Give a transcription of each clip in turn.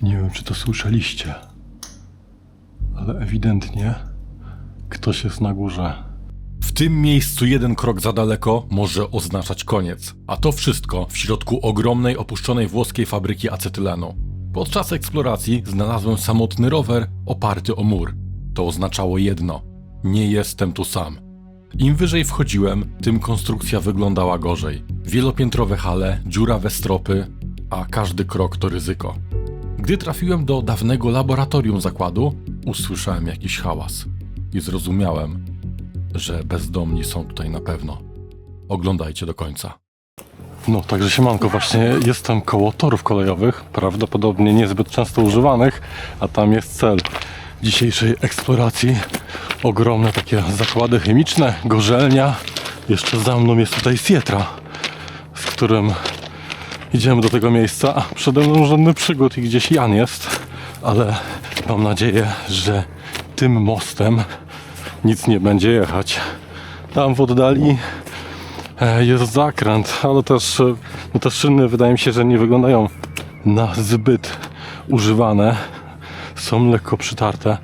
Nie wiem, czy to słyszeliście, ale ewidentnie ktoś jest na górze. W tym miejscu jeden krok za daleko może oznaczać koniec, a to wszystko w środku ogromnej opuszczonej włoskiej fabryki acetylenu. Podczas eksploracji znalazłem samotny rower oparty o mur. To oznaczało jedno: nie jestem tu sam. Im wyżej wchodziłem, tym konstrukcja wyglądała gorzej. Wielopiętrowe hale, dziurawe stropy, a każdy krok to ryzyko. Gdy trafiłem do dawnego laboratorium zakładu, usłyszałem jakiś hałas i zrozumiałem, że bezdomni są tutaj na pewno. Oglądajcie do końca. No, także siemanko, właśnie jestem koło torów kolejowych, prawdopodobnie niezbyt często używanych, a tam jest cel dzisiejszej eksploracji. Ogromne takie zakłady chemiczne, gorzelnia. Jeszcze za mną jest tutaj Sietra, z którym idziemy do tego miejsca. A przede mną żadnych przygód i gdzieś Jan jest, ale mam nadzieję, że tym mostem nic nie będzie jechać. Tam w oddali jest zakręt, ale też te szyny wydaje mi się, że nie wyglądają na zbyt używane. Są lekko przytarte.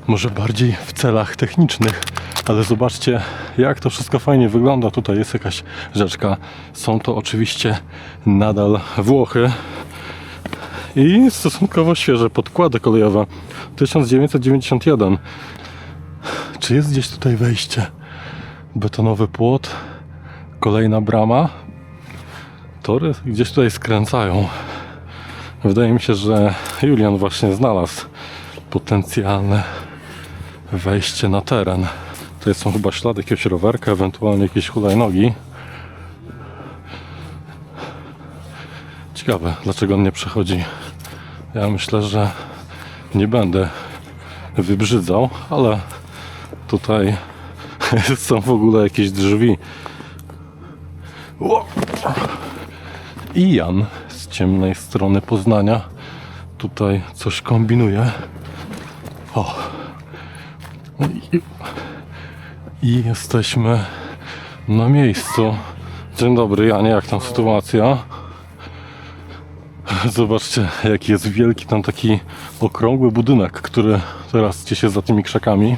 Może bardziej w celach technicznych, ale zobaczcie, jak to wszystko fajnie wygląda. Tutaj jest jakaś rzeczka. Są to oczywiście nadal Włochy i stosunkowo świeże podkłady kolejowe. 1991. Czy jest gdzieś tutaj wejście? Betonowy płot, kolejna brama. Tory gdzieś tutaj skręcają. Wydaje mi się, że Julian właśnie znalazł potencjalne wejście na teren. Tutaj są chyba ślady jakiegoś rowerka, ewentualnie jakieś hulajnogi. Ciekawe, dlaczego on nie przechodzi. Ja myślę, że nie będę wybrzydzał, ale tutaj są w ogóle jakieś drzwi. I Jan z ciemnej strony Poznania tutaj coś kombinuje. O! I jesteśmy na miejscu. Dzień dobry, Janie, jak tam sytuacja? Zobaczcie, jaki jest wielki tam taki okrągły budynek, który teraz gdzieś jest za tymi krzakami.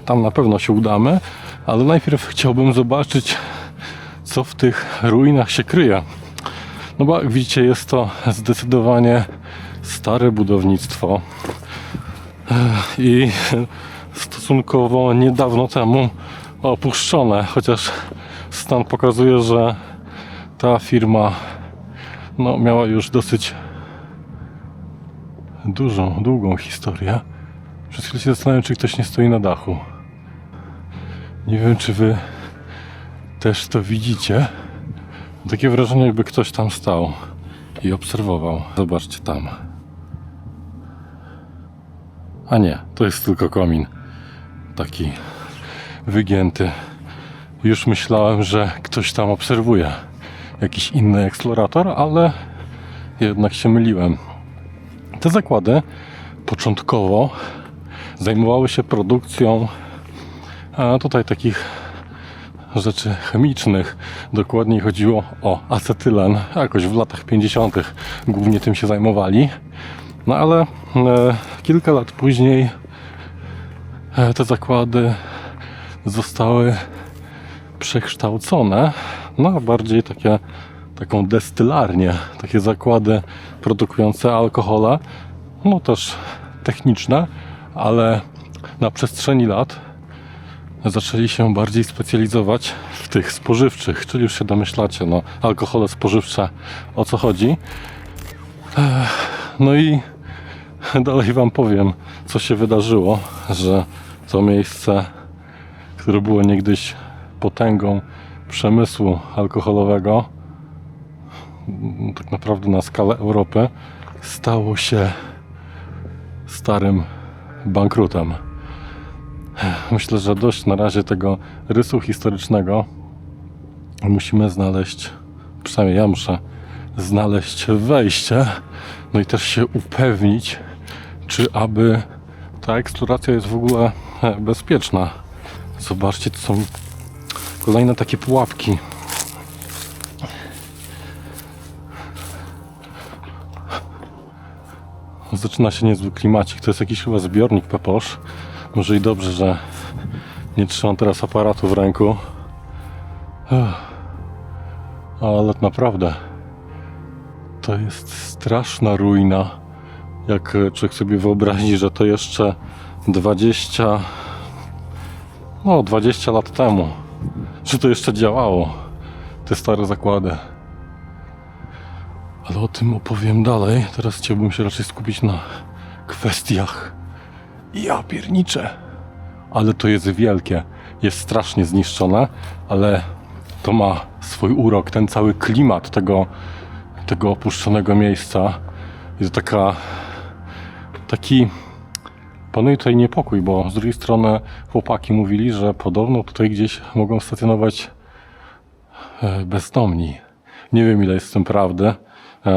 Tam na pewno się udamy, ale najpierw chciałbym zobaczyć, co w tych ruinach się kryje. No bo jak widzicie, jest to zdecydowanie stare budownictwo i stosunkowo niedawno temu opuszczone, chociaż stan pokazuje, że ta firma miała już dosyć długą historię. Przez chwilę się zastanawiam, czy ktoś nie stoi na dachu. Nie wiem, czy wy też to widzicie. Takie wrażenie, jakby ktoś tam stał i obserwował. Zobaczcie tam. A nie, to jest tylko komin. Taki wygięty. Już myślałem, że ktoś tam obserwuje. Jakiś inny eksplorator, ale jednak się myliłem. Te zakłady początkowo zajmowały się produkcją tutaj takich rzeczy chemicznych. Dokładniej chodziło o acetylen. Jakoś w latach 50. głównie tym się zajmowali. No ale kilka lat później te zakłady zostały przekształcone na bardziej taką destylarnię. Takie zakłady produkujące alkohole. No też techniczne, ale na przestrzeni lat zaczęli się bardziej specjalizować w tych spożywczych, czyli już się domyślacie, alkohole spożywcze, o co chodzi. No i dalej wam powiem, co się wydarzyło, że to miejsce, które było niegdyś potęgą przemysłu alkoholowego, tak naprawdę na skalę Europy, stało się starym bankrutem. Myślę, że dość na razie tego rysu historycznego. Musimy znaleźć, przynajmniej ja muszę znaleźć wejście, no i też się upewnić, czy aby ta eksploracja jest w ogóle bezpieczna. Zobaczcie, to są kolejne takie pułapki. Zaczyna się niezły klimacik. To jest jakiś chyba zbiornik Peposz. Może i dobrze, że nie trzymam teraz aparatu w ręku. Ale naprawdę to jest straszna ruina. Jak człowiek sobie wyobrazi, że to jeszcze 20 lat temu, że to jeszcze działało, te stare zakłady. Ale o tym opowiem dalej. Teraz chciałbym się raczej skupić na kwestiach. Ja pierniczę. Ale to jest wielkie. Jest strasznie zniszczone, ale to ma swój urok. Ten cały klimat tego opuszczonego miejsca. Jest taki... Panuje tutaj niepokój, bo z drugiej strony chłopaki mówili, że podobno tutaj gdzieś mogą stacjonować bezdomni. Nie wiem, ile jest w tym prawdy,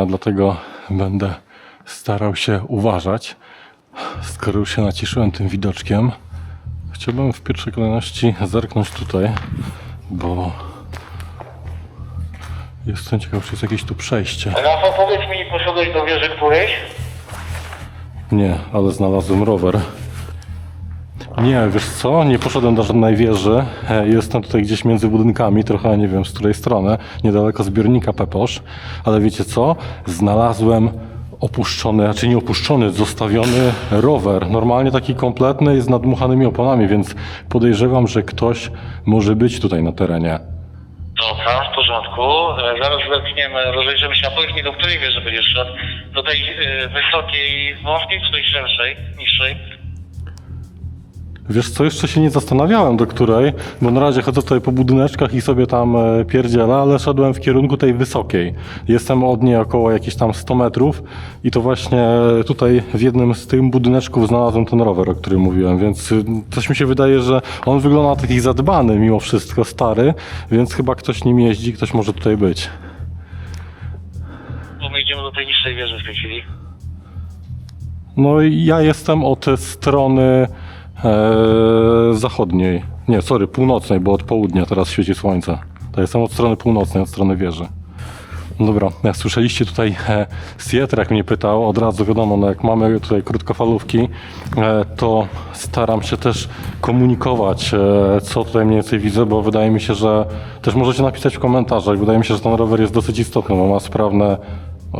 dlatego będę starał się uważać. Skoro już się naciszyłem tym widoczkiem, chciałbym w pierwszej kolejności zerknąć tutaj, bo jestem ciekaw, czy jest jakieś tu przejście. Rafał, powiedz mi, poszedłeś do wieży którejś? Nie, ale znalazłem rower. Nie, wiesz co? Nie poszedłem do żadnej wieży. Jestem tutaj gdzieś między budynkami, trochę nie wiem z której strony, niedaleko zbiornika Peposz. Ale wiecie co? Znalazłem opuszczony, znaczy nie opuszczony, zostawiony rower. Normalnie taki kompletny, z nadmuchanymi oponami, więc podejrzewam, że ktoś może być tutaj na terenie. Dobra, w porządku. Zaraz zerkniemy, rozejrzymy się. A powiedz mi, do której wieży będziesz szedł? Do tej wysokiej wąskiej, czy tej szerszej, niższej? Wiesz co, jeszcze się nie zastanawiałem do której, bo na razie chodzę tutaj po budyneczkach i sobie tam pierdzielę, ale szedłem w kierunku tej wysokiej. Jestem od niej około jakieś tam 100 metrów i to właśnie tutaj w jednym z tych budyneczków znalazłem ten rower, o którym mówiłem, więc coś mi się wydaje, że on wygląda taki zadbany mimo wszystko, stary, więc chyba ktoś nim jeździ, ktoś może tutaj być. Bo my idziemy do tej niższej wieży w tej chwili. No i ja jestem od strony zachodniej. Nie, sorry, północnej, bo od południa teraz świeci słońce. To jestem od strony północnej, od strony wieży. Dobra, jak słyszeliście tutaj Sieter, jak mnie pytał, od razu wiadomo, no jak mamy tutaj krótkofalówki, to staram się też komunikować, co tutaj mniej więcej widzę, bo wydaje mi się, że też możecie napisać w komentarzach, wydaje mi się, że ten rower jest dosyć istotny, bo ma sprawne,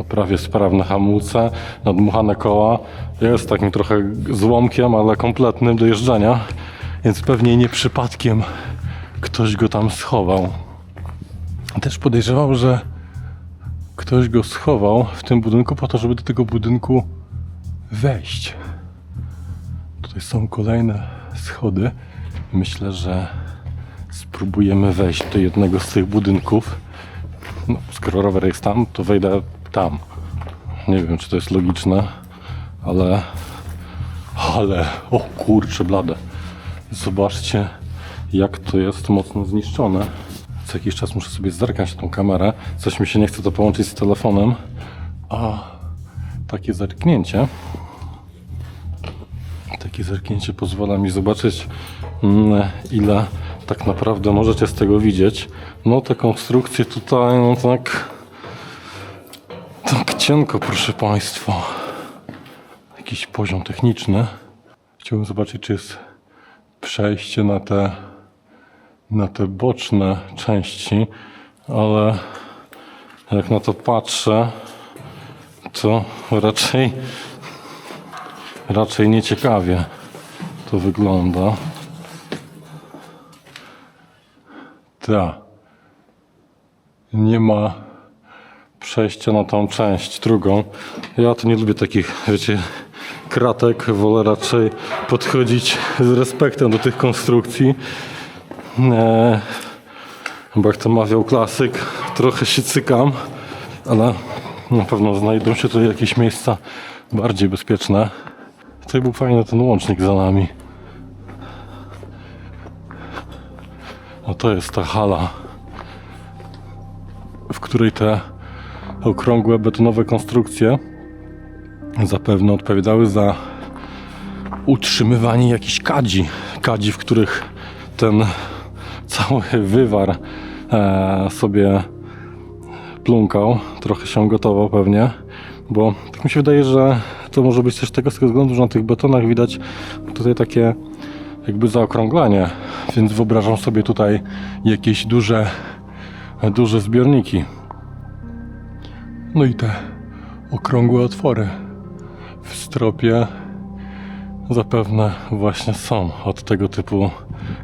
prawie sprawne hamulce, nadmuchane koła, jest takim trochę złomkiem, ale kompletnym do jeżdżenia, więc pewnie nie przypadkiem ktoś go tam schował. Też podejrzewał, że ktoś go schował w tym budynku po to, żeby do tego budynku wejść. Tutaj są kolejne schody. Myślę, że spróbujemy wejść do jednego z tych budynków. No, skoro rower jest tam, to wejdę tam. Nie wiem, czy to jest logiczne, ale o kurczę blade. Zobaczcie, jak to jest mocno zniszczone. Co jakiś czas muszę sobie zerkać tą kamerę. Coś mi się nie chce to połączyć z telefonem. A takie zerknięcie pozwala mi zobaczyć, ile tak naprawdę możecie z tego widzieć. No te konstrukcje tutaj, no tak cienko, proszę Państwa. Jakiś poziom techniczny. Chciałbym zobaczyć, czy jest przejście na te boczne części, ale jak na to patrzę, to raczej nieciekawie to wygląda. Nie ma przejścia na tą część drugą. Ja to nie lubię takich, wiecie, kratek. Wolę raczej podchodzić z respektem do tych konstrukcji. Bo jak to mawiał klasyk, trochę się cykam, ale na pewno znajdą się tutaj jakieś miejsca bardziej bezpieczne. Tutaj był fajny ten łącznik za nami. No to jest ta hala, w której te okrągłe betonowe konstrukcje zapewne odpowiadały za utrzymywanie jakichś kadzi, w których ten cały wywar sobie plumkał, trochę się gotował pewnie. Bo tak mi się wydaje, że to może być też tego z tego względu, że na tych betonach widać tutaj takie jakby zaokrąglanie, więc wyobrażam sobie tutaj jakieś duże zbiorniki. No i te okrągłe otwory w stropie zapewne właśnie są od tego typu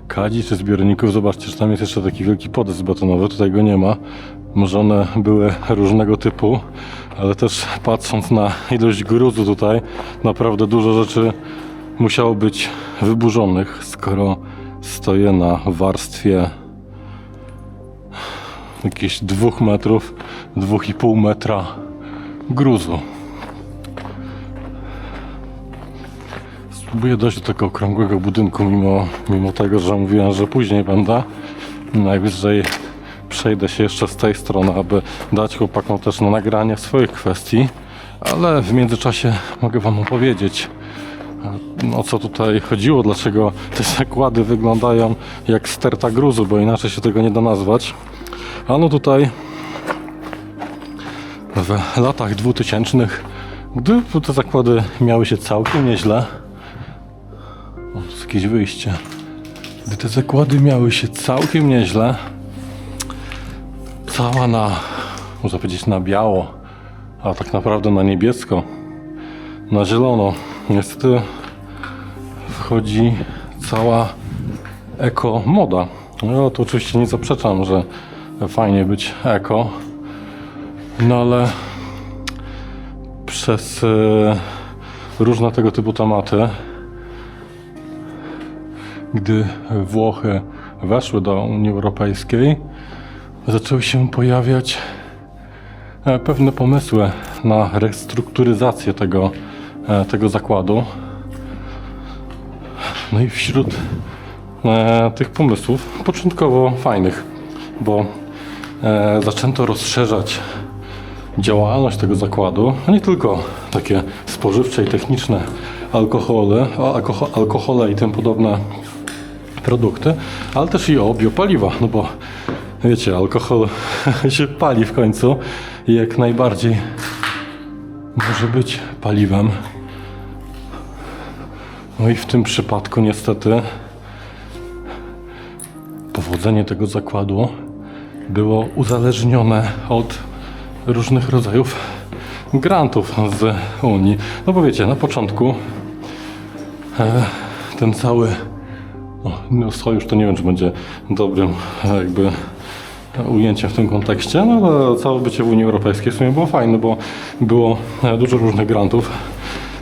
kadzi czy zbiorników. Zobaczcie, że tam jest jeszcze taki wielki podest betonowy, tutaj go nie ma. Może one były różnego typu, ale też patrząc na ilość gruzu tutaj, naprawdę dużo rzeczy musiało być wyburzonych, skoro stoję na warstwie jakieś 2 metrów, 2,5 metra gruzu. Spróbuję dojść do tego okrągłego budynku, mimo tego, że mówiłem, że później będę. Najwyżej przejdę się jeszcze z tej strony, aby dać chłopakom też na nagranie swoich kwestii, ale w międzyczasie mogę wam opowiedzieć, o co tutaj chodziło, dlaczego te zakłady wyglądają jak sterta gruzu, bo inaczej się tego nie da nazwać. Ano tutaj w latach 2000, gdy te zakłady miały się całkiem nieźle, o, tu jest jakieś wyjście, gdy te zakłady miały się całkiem nieźle, cała na, można powiedzieć, na biało, a tak naprawdę na niebiesko, na zielono. Niestety wchodzi cała eko-moda. No to oczywiście nie zaprzeczam, że fajnie być eko, no ale przez różne tego typu tematy, gdy Włochy weszły do Unii Europejskiej, zaczęły się pojawiać pewne pomysły na restrukturyzację tego zakładu. No i wśród tych pomysłów, początkowo fajnych, bo zaczęto rozszerzać działalność tego zakładu, a nie tylko takie spożywcze i techniczne alkohole i tym podobne produkty, ale też i o biopaliwa, no bo wiecie, alkohol się pali w końcu i jak najbardziej może być paliwem. No i w tym przypadku niestety powodzenie tego zakładu było uzależnione od różnych rodzajów grantów z Unii. No bo wiecie, na początku ten cały sojusz, to nie wiem, czy będzie dobrym jakby ujęciem w tym kontekście, no ale całe bycie w Unii Europejskiej w sumie było fajne, bo było dużo różnych grantów,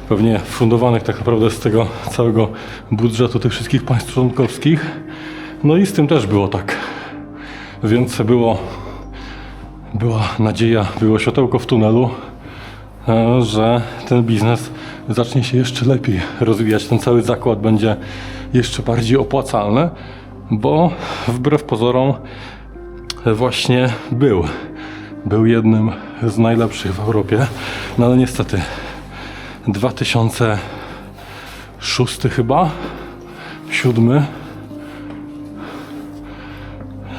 pewnie fundowanych tak naprawdę z tego całego budżetu tych wszystkich państw członkowskich. No i z tym też było tak. Więc była nadzieja, było światełko w tunelu, że ten biznes zacznie się jeszcze lepiej rozwijać. Ten cały zakład będzie jeszcze bardziej opłacalny, bo wbrew pozorom właśnie był jednym z najlepszych w Europie. No ale niestety 2006 chyba, 2007,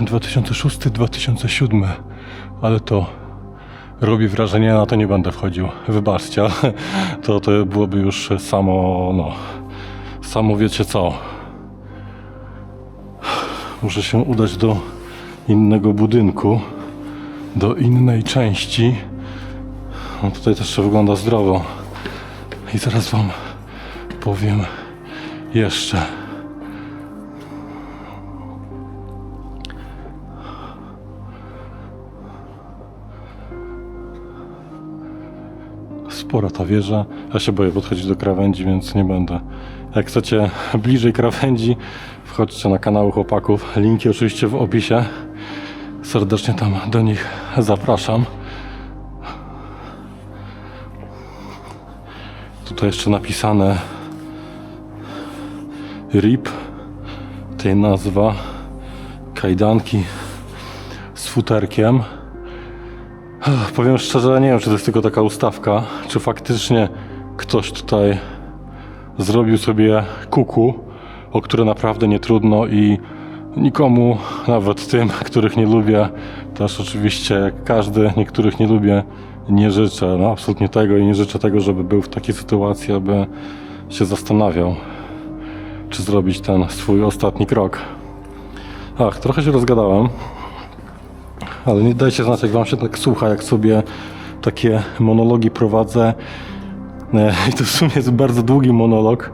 2006-2007, ale to robi wrażenie, na to nie będę wchodził, wybaczcie, to byłoby już samo wiecie co. Muszę się udać do innego budynku, do innej części. No tutaj też jeszcze wygląda zdrowo i zaraz wam powiem jeszcze. Spora ta wieża. Ja się boję podchodzić do krawędzi, więc nie będę. Jak chcecie bliżej krawędzi, wchodźcie na kanały chłopaków. Linki oczywiście w opisie. Serdecznie tam do nich zapraszam. Tutaj jeszcze napisane RIP. Tej nazwa. Kajdanki z futerkiem. Powiem szczerze, nie wiem, czy to jest tylko taka ustawka, czy faktycznie ktoś tutaj zrobił sobie kuku, o które naprawdę nie trudno i nikomu, nawet tym, których nie lubię, też oczywiście jak każdy, niektórych nie lubię, nie życzę absolutnie tego i nie życzę tego, żeby był w takiej sytuacji, aby się zastanawiał, czy zrobić ten swój ostatni krok. Ach, trochę się rozgadałem, ale nie dajcie znać, jak wam się tak słucha, jak sobie takie monologi prowadzę. I to w sumie jest bardzo długi monolog.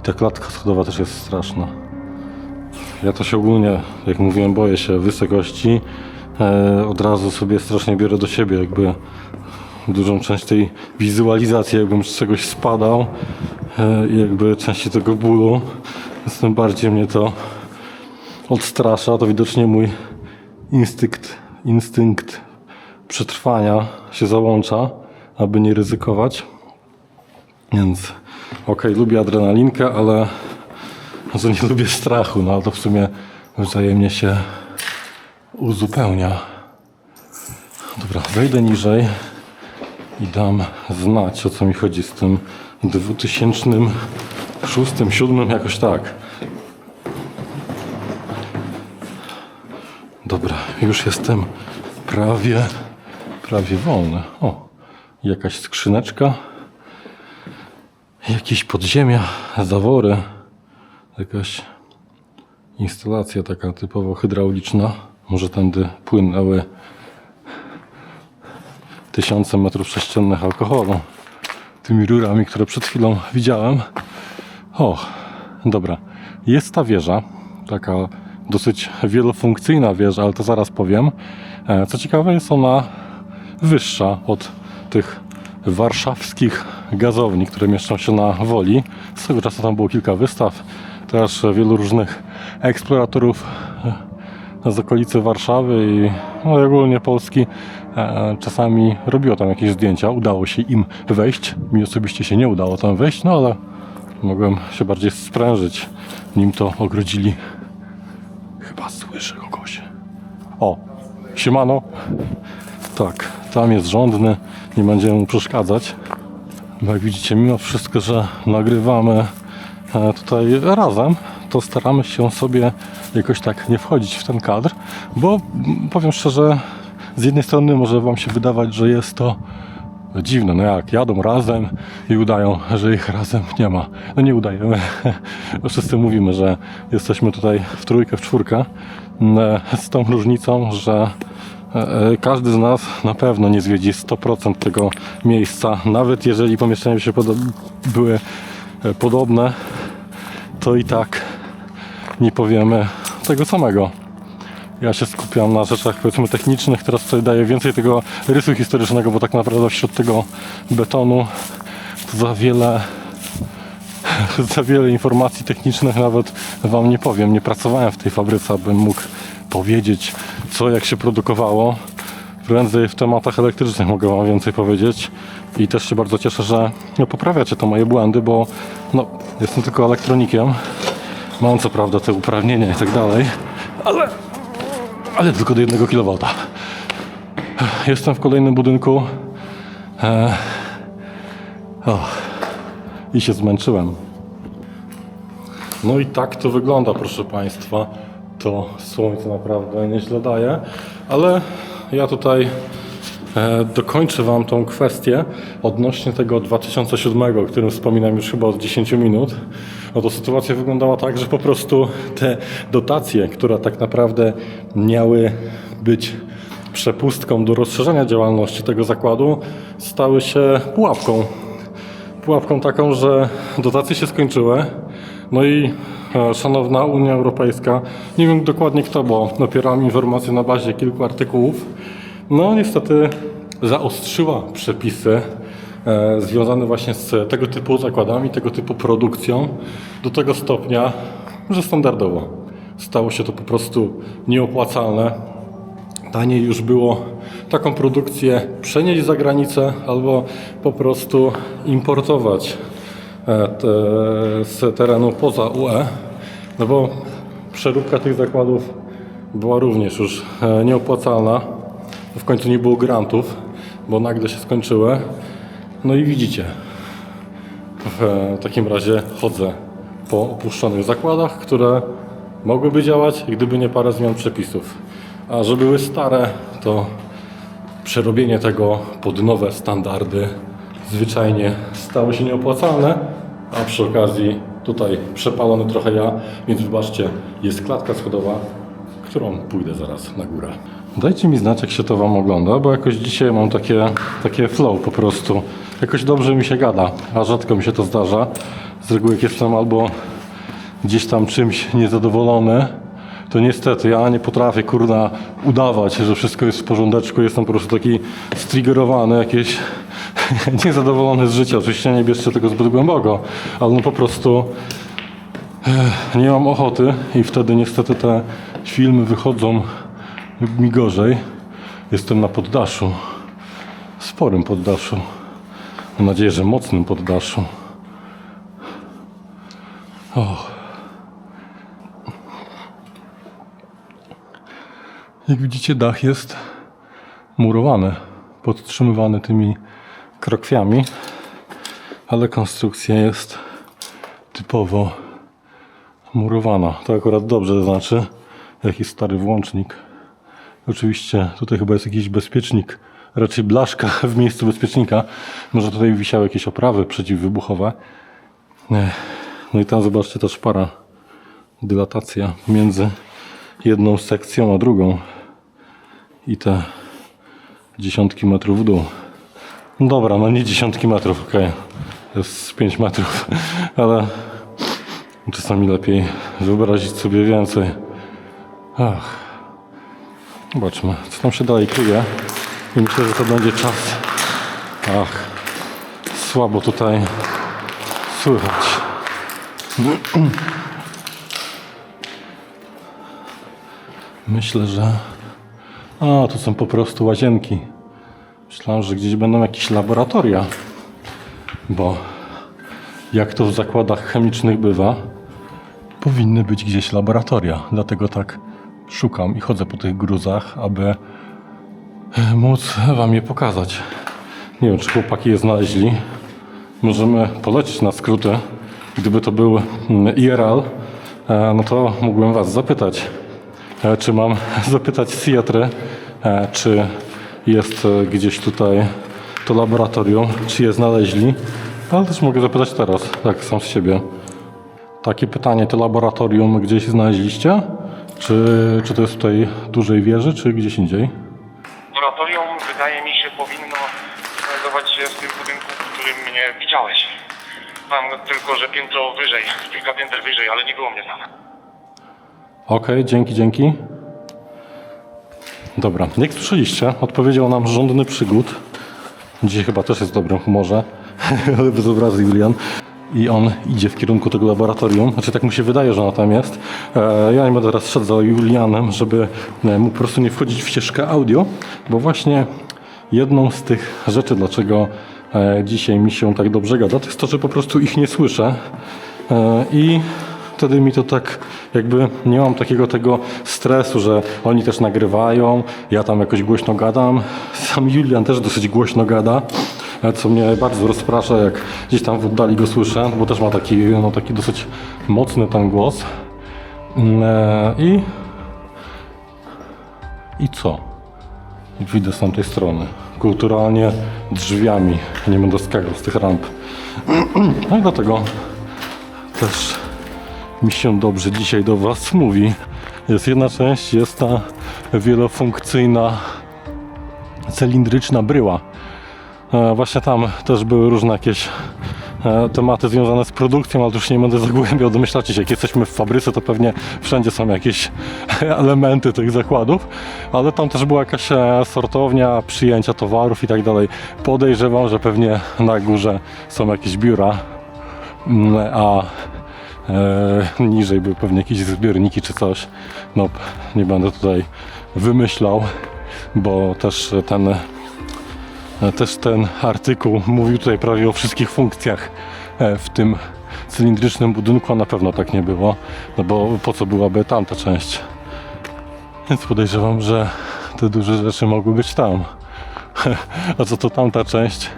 I ta klatka schodowa też jest straszna. Ja to się ogólnie, jak mówiłem, boję się wysokości. Od razu sobie strasznie biorę do siebie, jakby dużą część tej wizualizacji, jakbym z czegoś spadał, jakby części tego bólu. Więc tym bardziej mnie to odstrasza. To widocznie mój instynkt przetrwania się załącza, aby nie ryzykować. Więc okej, lubię adrenalinkę, ale że nie lubię strachu, no ale to w sumie wzajemnie się uzupełnia. Dobra, wejdę niżej i dam znać, o co mi chodzi z tym 2006, 2007, jakoś tak. Dobra, już jestem prawie wolny. O, jakaś skrzyneczka, jakieś podziemia, zawory, jakaś instalacja taka typowo hydrauliczna. Może tędy płynęły tysiące metrów sześciennych alkoholu tymi rurami, które przed chwilą widziałem. O, dobra, jest ta wieża, taka dosyć wielofunkcyjna wieża, ale to zaraz powiem. Co ciekawe, jest ona wyższa od tych warszawskich gazowni, które mieszczą się na Woli. Z tego czasu tam było kilka wystaw, też wielu różnych eksploratorów z okolicy Warszawy i ogólnie Polski czasami robiło tam jakieś zdjęcia. Udało się im wejść. Mi osobiście się nie udało tam wejść, no ale mogłem się bardziej sprężyć, nim to ogrodzili. Chyba słyszę kogoś. O, siemano. Tak, tam jest rządny, nie będziemy mu przeszkadzać. Bo jak widzicie, mimo wszystko, że nagrywamy tutaj razem, to staramy się sobie jakoś tak nie wchodzić w ten kadr, bo powiem szczerze, z jednej strony może wam się wydawać, że jest to dziwne, no jak jadą razem i udają, że ich razem nie ma. No nie udajemy. Wszyscy mówimy, że jesteśmy tutaj w trójkę, w czwórkę, z tą różnicą, że każdy z nas na pewno nie zwiedzi 100% tego miejsca, nawet jeżeli pomieszczenia się były podobne, to i tak nie powiemy tego samego. Ja się skupiam na rzeczach, powiedzmy, technicznych. Teraz tutaj daję więcej tego rysu historycznego, bo tak naprawdę wśród tego betonu to za wiele informacji technicznych nawet wam nie powiem. Nie pracowałem w tej fabryce, abym mógł powiedzieć, co jak się produkowało. Prędzej w tematach elektrycznych mogę wam więcej powiedzieć. I też się bardzo cieszę, że poprawiacie to moje błędy, bo no, jestem tylko elektronikiem. Mam co prawda te uprawnienia i tak dalej, ale tylko do 1 kW. Jestem w kolejnym budynku i się zmęczyłem. No i tak to wygląda, proszę Państwa. To słońce naprawdę nieźle daje, ale ja tutaj dokończę wam tą kwestię odnośnie tego 2007, o którym wspominam już chyba od 10 minut. No to sytuacja wyglądała tak, że po prostu te dotacje, które tak naprawdę miały być przepustką do rozszerzenia działalności tego zakładu, stały się pułapką. Pułapką taką, że dotacje się skończyły. No i szanowna Unia Europejska, nie wiem dokładnie kto, bo opierałem informacje na bazie kilku artykułów, no niestety zaostrzyła przepisy związane właśnie z tego typu zakładami, tego typu produkcją do tego stopnia, że standardowo stało się to po prostu nieopłacalne. Taniej już było taką produkcję przenieść za granicę albo po prostu importować z terenu poza UE, no bo przeróbka tych zakładów była również już nieopłacalna. W końcu nie było grantów, bo nagle się skończyły. No i widzicie, w takim razie chodzę po opuszczonych zakładach, które mogłyby działać, gdyby nie parę zmian przepisów. A że były stare, to Przerobienie tego pod nowe standardy zwyczajnie stało się nieopłacalne, a przy okazji tutaj przepalony trochę ja, więc wybaczcie, jest klatka schodowa, którą pójdę zaraz na górę. Dajcie mi znać, jak się to Wam ogląda, bo jakoś dzisiaj mam takie flow po prostu. Jakoś dobrze mi się gada, a rzadko mi się to zdarza. Z reguły jak jestem albo gdzieś tam czymś niezadowolony, to niestety ja nie potrafię, kurna, udawać, że wszystko jest w porządeczku. Jestem po prostu taki striggerowany, jakieś niezadowolony z życia. Oczywiście nie bierzcie tego zbyt głęboko, ale no po prostu nie mam ochoty i wtedy niestety te filmy wychodzą mi gorzej. Jestem na poddaszu, sporym poddaszu. Mam nadzieję, że mocnym poddaszu. Jak widzicie, dach jest murowany, podtrzymywany tymi krokwiami, ale konstrukcja jest typowo murowana. To akurat dobrze, to znaczy jakiś stary włącznik. Oczywiście tutaj chyba jest jakiś bezpiecznik, raczej blaszka w miejscu bezpiecznika. Może tutaj wisiały jakieś oprawy przeciwwybuchowe. No i tam zobaczcie ta szpara, dylatacja między jedną sekcją a drugą i te dziesiątki metrów w dół. No dobra, no nie dziesiątki metrów, okej, jest 5 metrów, ale czasami lepiej wyobrazić sobie więcej. Zobaczmy, co tam się dalej kryje i myślę, że to będzie czas. Słabo tutaj słychać. Myślę, że... tu są po prostu łazienki. Myślałem, że gdzieś będą jakieś laboratoria. Bo jak to w zakładach chemicznych bywa, powinny być gdzieś laboratoria. Dlatego tak szukam i chodzę po tych gruzach, aby móc Wam je pokazać. Nie wiem, czy chłopaki je znaleźli. Możemy polecieć na skróty. Gdyby to był IRL, no to mógłbym Was zapytać. Czy mam zapytać Seattle, czy jest gdzieś tutaj to laboratorium, czy je znaleźli, ale też mogę zapytać teraz, tak sam z siebie. Takie pytanie, to laboratorium gdzieś znaleźliście? Czy to jest tutaj dużej wieży, czy gdzieś indziej? Laboratorium, wydaje mi się, powinno znajdować się w tym budynku, w którym mnie widziałeś. Mam tylko, że piętro wyżej, kilka pięter wyżej, ale nie było mnie tam. Okej, dzięki. Dobra, jak słyszeliście, odpowiedział nam żądny przygód. Dzisiaj chyba też jest w dobrym humorze, ale bez obrazu Julian. I on idzie w kierunku tego laboratorium. Znaczy tak mu się wydaje, że ona tam jest. Ja nie będę teraz szedł za Julianem, żeby mu po prostu nie wchodzić w ścieżkę audio, bo właśnie jedną z tych rzeczy, dlaczego dzisiaj mi się tak dobrze gada, to jest to, że po prostu ich nie słyszę. I wtedy mi to tak jakby nie mam takiego tego stresu, że oni też nagrywają, ja tam jakoś głośno gadam. Sam Julian też dosyć głośno gada, co mnie bardzo rozprasza, jak gdzieś tam w oddali go słyszę, bo też ma taki dosyć mocny ten głos. I co? Widzę z tamtej strony. Kulturalnie drzwiami. Nie będę skakał z tych ramp. No i dlatego też mi się dobrze dzisiaj do Was mówi. Jest jedna część, jest ta wielofunkcyjna cylindryczna bryła. Właśnie tam też były różne jakieś tematy związane z produkcją, ale już nie będę zagłębiał. Domyślacie się, jak jesteśmy w fabryce, to pewnie wszędzie są jakieś elementy tych zakładów, ale tam też była jakaś sortownia, przyjęcia towarów i tak dalej. Podejrzewam, że pewnie na górze są jakieś biura, a niżej były pewnie jakieś zbiorniki czy coś. No, nie będę tutaj wymyślał, bo też ten artykuł mówił tutaj prawie o wszystkich funkcjach w tym cylindrycznym budynku, a na pewno tak nie było, no bo po co byłaby tamta część. Więc podejrzewam, że te duże rzeczy mogły być tam. A co to tamta część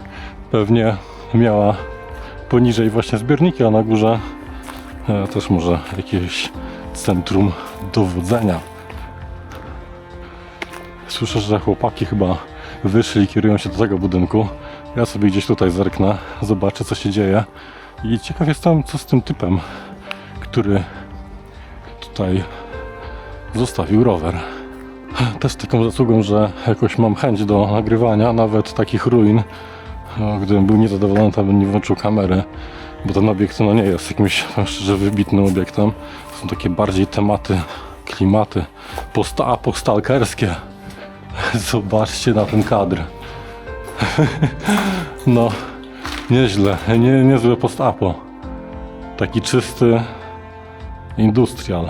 pewnie miała poniżej właśnie zbiorniki, a na górze też może jakieś centrum dowodzenia. Słyszę, że chłopaki chyba wyszli i kierują się do tego budynku. Ja sobie gdzieś tutaj zerknę, zobaczę co się dzieje. I ciekaw jestem, co z tym typem, który tutaj zostawił rower. Też taką zasługą, że jakoś mam chęć do nagrywania nawet takich ruin. No, gdybym był niezadowolony, to bym nie włączył kamery, bo ten obiekt no nie jest jakimś szczerze wybitnym obiektem. Są takie bardziej tematy, klimaty post-apo-stalkerskie. Zobaczcie na ten kadr. No, nieźle, niezłe post-apo. Taki czysty industrial.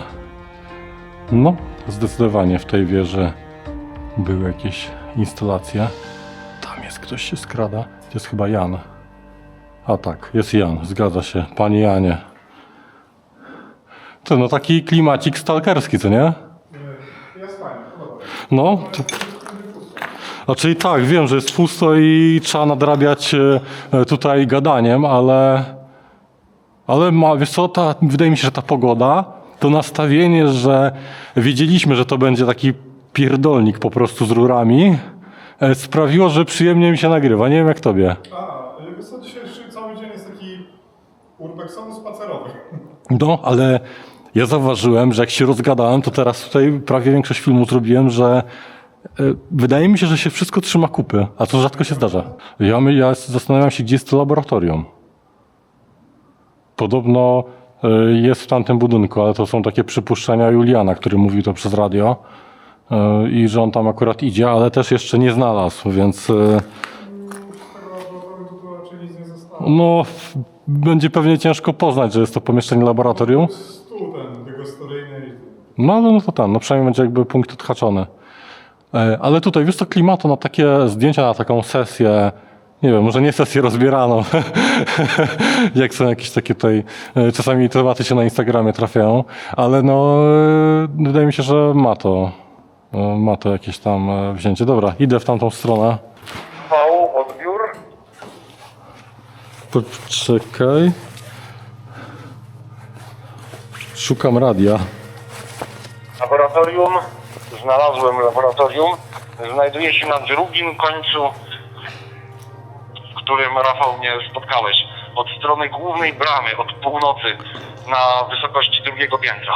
No, zdecydowanie w tej wieży były jakieś instalacje. Tam jest, ktoś się skrada. To jest chyba Jan. A tak, jest Jan, zgadza się. Panie Janie. To no taki klimacik stalkerski, co nie? Jest fajnie, podoba. No. Znaczy i tak, wiem, że jest pusto i trzeba nadrabiać tutaj gadaniem, ale wiesz co, wydaje mi się, że ta pogoda, to nastawienie, że wiedzieliśmy, że to będzie taki pierdolnik po prostu z rurami, sprawiło, że przyjemnie mi się nagrywa. Nie wiem jak tobie. Wiesz co, dzisiejszy cały dzień jest taki urbexonu spacerowy. No, ale ja zauważyłem, że jak się rozgadałem, to teraz tutaj prawie większość filmu zrobiłem, że wydaje mi się, że się wszystko trzyma kupy, a to rzadko się zdarza. Ja zastanawiam się, gdzie jest to laboratorium. Podobno jest w tamtym budynku, ale to są takie przypuszczenia Juliana, który mówił to przez radio i że on tam akurat idzie, ale też jeszcze nie znalazł, więc Z tego laboratorium tu raczej nic nie zostało. no będzie pewnie ciężko poznać, że jest to pomieszczenie laboratorium. Stół ten degustaryjny. No to tam, no przynajmniej będzie jakby punkt odhaczony. Ale tutaj, wiesz co, klimatu na takie zdjęcia, na taką sesję, nie wiem, może nie sesję rozbieraną, jak są jakieś takie tutaj, czasami tematy się na Instagramie trafiają, ale no, wydaje mi się, że ma to jakieś tam wzięcie. Dobra, idę w tamtą stronę. Odbiór. Poczekaj. Szukam radia. Laboratorium. Znalazłem laboratorium. Znajduje się na drugim końcu, w którym, Rafał, mnie spotkałeś. Od strony głównej bramy, od północy, na wysokości drugiego piętra.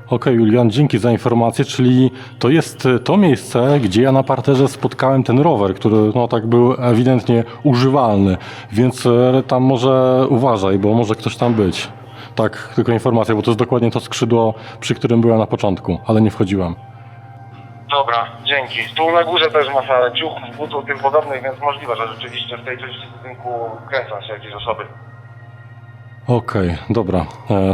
Okej, Julian, dzięki za informację, czyli to jest to miejsce, gdzie ja na parterze spotkałem ten rower, który no tak był ewidentnie używalny, więc tam może uważaj, bo może ktoś tam być. Tak, tylko informacja, bo to jest dokładnie to skrzydło, przy którym byłem na początku, ale nie wchodziłem. Dobra, dzięki. Tu na górze też masa ciuchów, butów, tym podobnych, więc możliwe, że rzeczywiście w tej części budynku kręcą się jakieś osoby. Okej, dobra,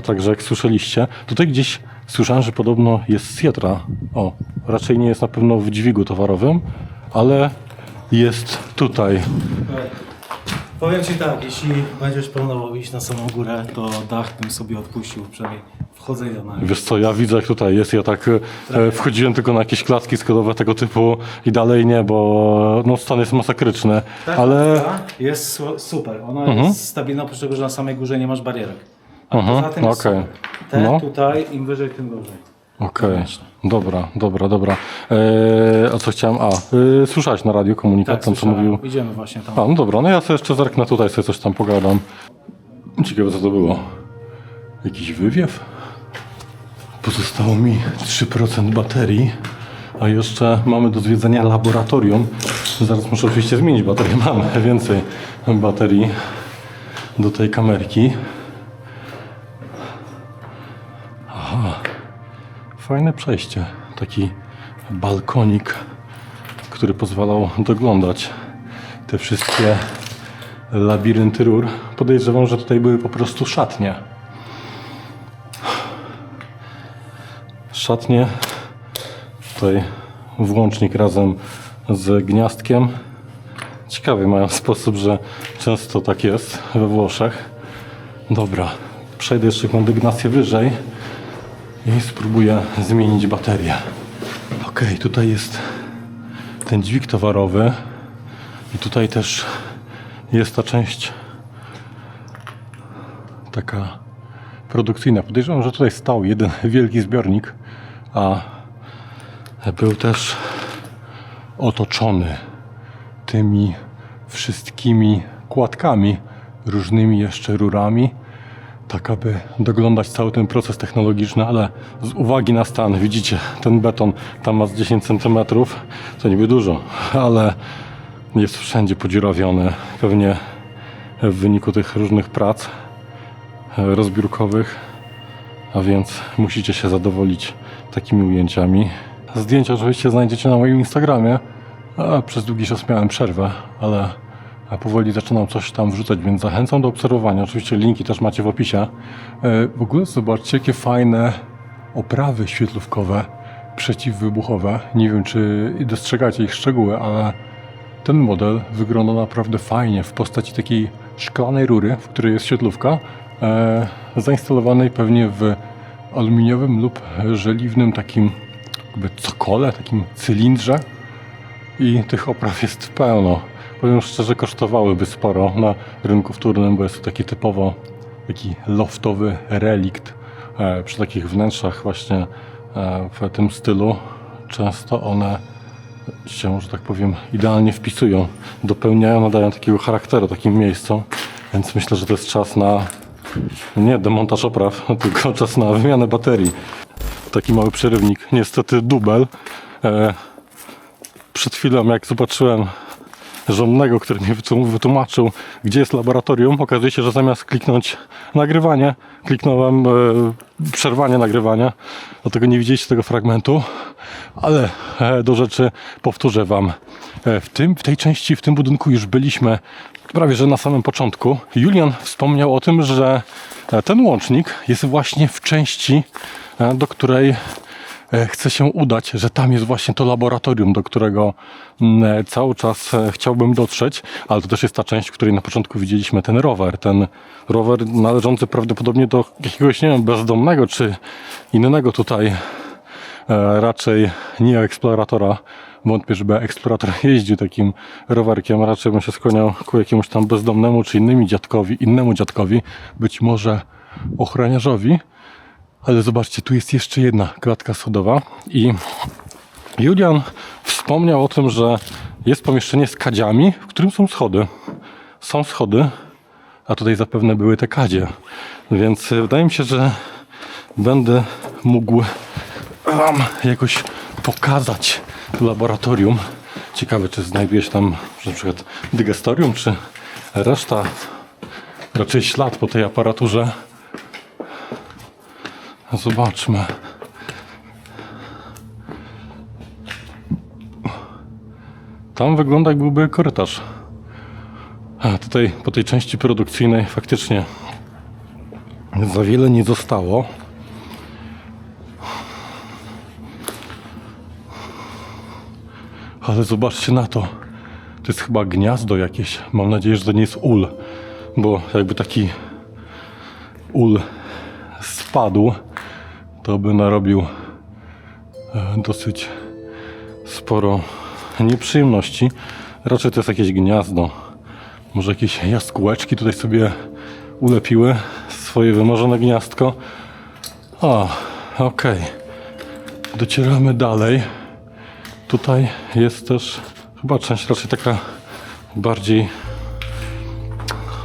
także jak słyszeliście, tutaj gdzieś słyszałem, że podobno jest Sietra. O, raczej nie jest na pewno w dźwigu towarowym, ale jest tutaj. Powiem Ci tak, jeśli będziesz planował iść na samą górę, to dach bym sobie odpuścił, przynajmniej wchodzenia na Wiesz co, ja widzę jak tutaj jest, ja tak wchodziłem tylko na jakieś klatki schodowe tego typu i dalej nie, bo no, stan jest masakryczny, ale... Jest super, ona jest stabilna, oprócz tego, że na samej górze nie masz barierek. A poza tym jest okej. super. Te No. tutaj, im wyżej, tym gorzej. Okej, dobra. A co chciałem? Słyszałeś na radio komunikat, tam co słyszałem. mówił? Idziemy właśnie tam. A, no dobra, no ja sobie jeszcze zerknę tutaj, sobie coś tam pogadam. Ciekawe co to było. Jakiś wywiew? Pozostało mi 3% baterii, a jeszcze mamy do zwiedzania laboratorium. Zaraz muszę oczywiście zmienić baterię, mam więcej baterii do tej kamerki. Aha, fajne przejście, taki balkonik, który pozwalał doglądać te wszystkie labirynty rur. Podejrzewam, że tutaj były po prostu szatnie. Szatnie, tutaj włącznik razem z gniazdkiem. Ciekawy mają sposób, że często tak jest we Włoszech. Dobra, przejdę jeszcze kondygnację wyżej i spróbuję zmienić baterię. Ok, tutaj jest ten dźwig towarowy i tutaj też jest ta część taka produkcyjna. Podejrzewam, że tutaj stał jeden wielki zbiornik, a był też otoczony tymi wszystkimi kładkami, różnymi jeszcze rurami, tak aby doglądać cały ten proces technologiczny, ale z uwagi na stan, widzicie, ten beton tam ma z 10 cm, to niby dużo, ale jest wszędzie podziurawiony, pewnie w wyniku tych różnych prac rozbiórkowych, a więc musicie się zadowolić takimi ujęciami. Zdjęcia oczywiście znajdziecie na moim Instagramie. Przez długi czas miałem przerwę, ale powoli zaczynam coś tam wrzucać, więc zachęcam do obserwowania. Oczywiście linki też macie w opisie. W ogóle zobaczcie, jakie fajne oprawy świetlówkowe, przeciwwybuchowe. Nie wiem, czy dostrzegacie ich szczegóły, ale ten model wygląda naprawdę fajnie w postaci takiej szklanej rury, w której jest świetlówka, zainstalowanej pewnie w aluminiowym lub żeliwnym takim jakby cokole, takim cylindrze, i tych opraw jest pełno. Powiem szczerze, kosztowałyby sporo na rynku wtórnym, bo jest to taki typowo taki loftowy relikt. Przy takich wnętrzach właśnie w tym stylu często one się, że tak powiem, idealnie wpisują, dopełniają, nadają takiego charakteru takim miejscom, więc myślę, że to jest czas na nie demontaż opraw, tylko czas na wymianę baterii. Taki mały przerywnik, niestety dubel. Przed chwilą, jak zobaczyłem żonnego, który mi wytłumaczył, gdzie jest laboratorium, okazuje się, że zamiast kliknąć nagrywanie, kliknąłem przerwanie nagrywania, dlatego nie widzieliście tego fragmentu, ale do rzeczy powtórzę wam. W tej części, w tym budynku już byliśmy prawie że na samym początku. Julian wspomniał o tym, że ten łącznik jest właśnie w części, do której chcę się udać, że tam jest właśnie to laboratorium, do którego cały czas chciałbym dotrzeć, ale to też jest ta część, w której na początku widzieliśmy ten rower należący prawdopodobnie do jakiegoś, nie wiem, bezdomnego czy innego tutaj, raczej nie eksploratora. Wątpię, żeby eksplorator jeździł takim rowerkiem, raczej bym się skłaniał ku jakiemuś tam bezdomnemu czy innemu dziadkowi, być może ochroniarzowi. Ale zobaczcie, tu jest jeszcze jedna klatka schodowa i Julian wspomniał o tym, że jest pomieszczenie z kadziami, w którym są schody. Są schody, a tutaj zapewne były te kadzie. Więc wydaje mi się, że będę mógł wam jakoś pokazać laboratorium. Ciekawe, czy znajduje się tam na przykład dygestorium, czy reszta, raczej ślad po tej aparaturze. Zobaczmy. Tam wygląda, jak byłby korytarz. A tutaj po tej części produkcyjnej faktycznie za wiele nie zostało. Ale zobaczcie na to. To jest chyba gniazdo jakieś. Mam nadzieję, że to nie jest ul, bo jakby taki ul spadł, to by narobił dosyć sporo nieprzyjemności. Raczej to jest jakieś gniazdo. Może jakieś jaskółeczki tutaj sobie ulepiły swoje wymarzone gniazdko. Okej. Docieramy dalej. Tutaj jest też chyba część raczej taka bardziej,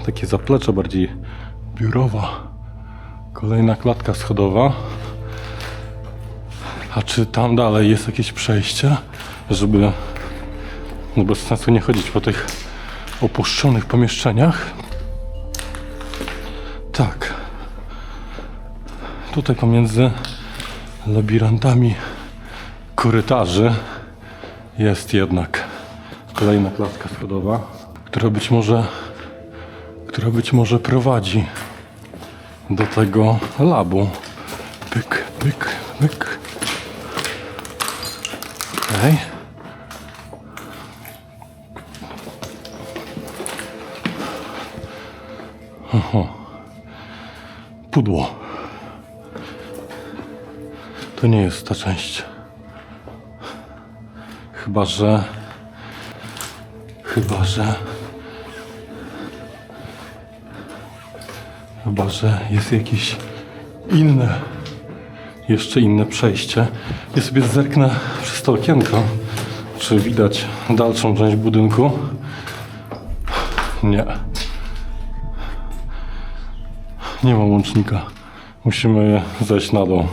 takie zaplecze bardziej biurowa. Kolejna klatka schodowa. A czy tam dalej jest jakieś przejście, żeby bez sensu nie chodzić po tych opuszczonych pomieszczeniach? Tak. Tutaj pomiędzy labiryntami korytarzy jest jednak kolejna klatka schodowa, która być może prowadzi do tego labu. Pyk, pyk, pyk. Okej. Oho. Pudło. To nie jest ta część. Chyba, że jest jakieś jeszcze inne przejście. Ja sobie zerknę przez to okienko, czy widać dalszą część budynku. Nie. Nie ma łącznika. Musimy zejść na dół.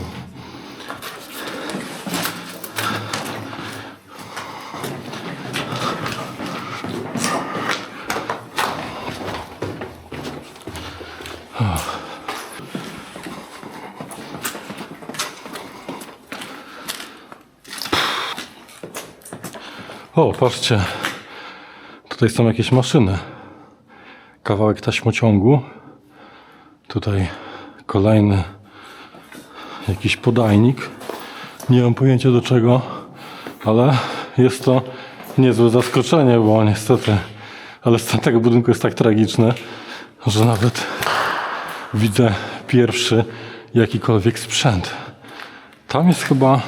O, patrzcie. Tutaj są jakieś maszyny. Kawałek taśmociągu. Tutaj kolejny jakiś podajnik. Nie mam pojęcia do czego, ale jest to niezłe zaskoczenie, bo niestety, ale stan tego budynku jest tak tragiczny, że nawet widzę pierwszy jakikolwiek sprzęt. Tam jest chyba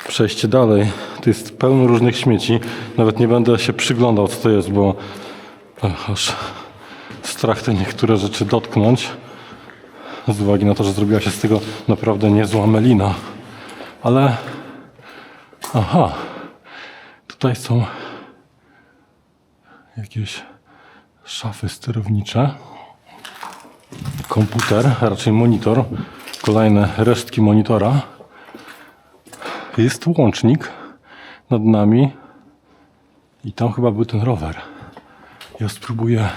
przejście dalej. Tu jest pełno różnych śmieci. Nawet nie będę się przyglądał, co to jest, bo aż strach te niektóre rzeczy dotknąć. Z uwagi na to, że zrobiła się z tego naprawdę niezła melina. Ale... Aha. Tutaj są jakieś szafy sterownicze. Komputer, raczej monitor. Kolejne resztki monitora. Jest łącznik nad nami. I tam chyba był ten rower. Ja spróbuję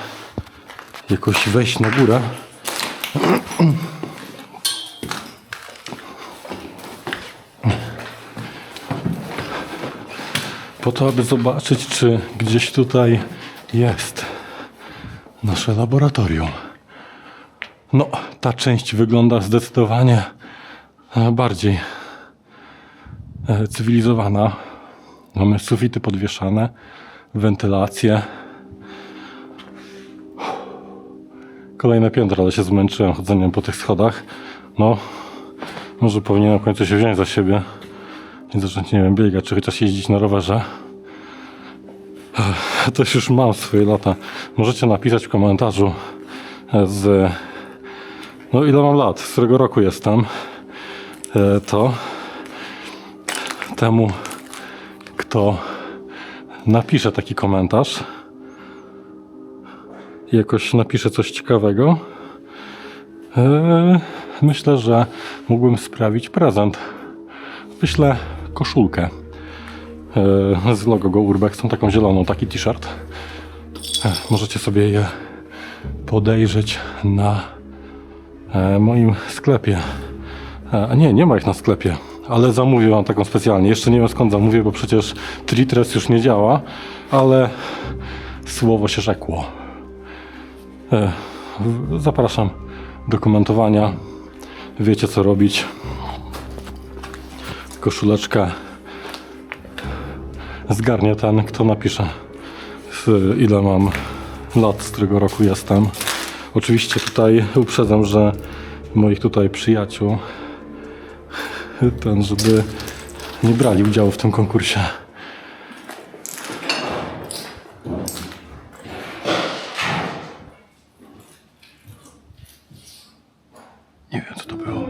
jakoś wejść na górę. Po to, aby zobaczyć, czy gdzieś tutaj jest nasze laboratorium. No, ta część wygląda zdecydowanie bardziej cywilizowana. Mamy sufity podwieszane, wentylację. Kolejne piętro, ale się zmęczyłem chodzeniem po tych schodach. No, może powinienem w końcu się wziąć za siebie i zacząć, nie wiem, biegać, czy chociaż jeździć na rowerze. Też już mam swoje lata. Możecie napisać w komentarzu no ile mam lat, z którego roku jestem. To temu, kto napisze taki komentarz i jakoś napisze coś ciekawego, myślę, że mógłbym sprawić prezent. Wyślę koszulkę z logo Go Urbex, tą taką zieloną, taki t-shirt. Możecie sobie je podejrzeć na moim sklepie. A nie ma ich na sklepie, ale zamówiłam taką specjalnie. Jeszcze nie wiem, skąd zamówię, bo przecież Tritres już nie działa, ale słowo się rzekło. Zapraszam do komentowania. Wiecie, co robić. Koszuleczkę zgarnie ten, kto napisze, ile mam lat, z którego roku jestem. Oczywiście tutaj uprzedzam, że moich tutaj przyjaciół, żeby nie brali udziału w tym konkursie. Nie wiem, co to było.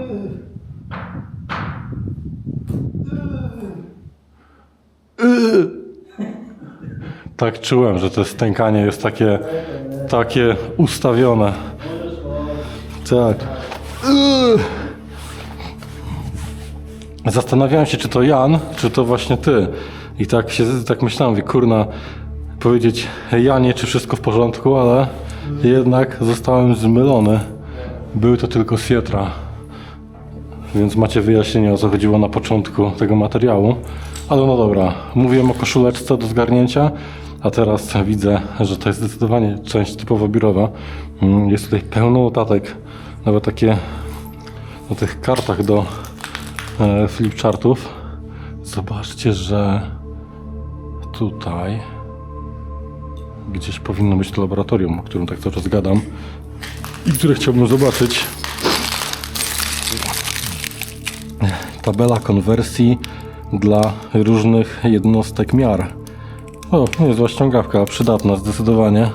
Tak czułem, że to stękanie jest takie ustawione. Tak. Zastanawiałem się, czy to Jan, czy to właśnie ty. I tak myślałem, mówię, kurna, powiedzieć Janie, czy wszystko w porządku, ale jednak zostałem zmylony. Był to tylko Sietra. Więc macie wyjaśnienie, o co chodziło na początku tego materiału. Ale no dobra, mówiłem o koszuleczce do zgarnięcia, a teraz widzę, że to jest zdecydowanie część typowo biurowa. Jest tutaj pełno notatek, nawet takie na tych kartach do flipchartów. Zobaczcie, że tutaj gdzieś powinno być to laboratorium, o którym tak cały czas gadam i które chciałbym zobaczyć. Tabela konwersji dla różnych jednostek miar. O, niezła ściągawka, przydatna zdecydowanie.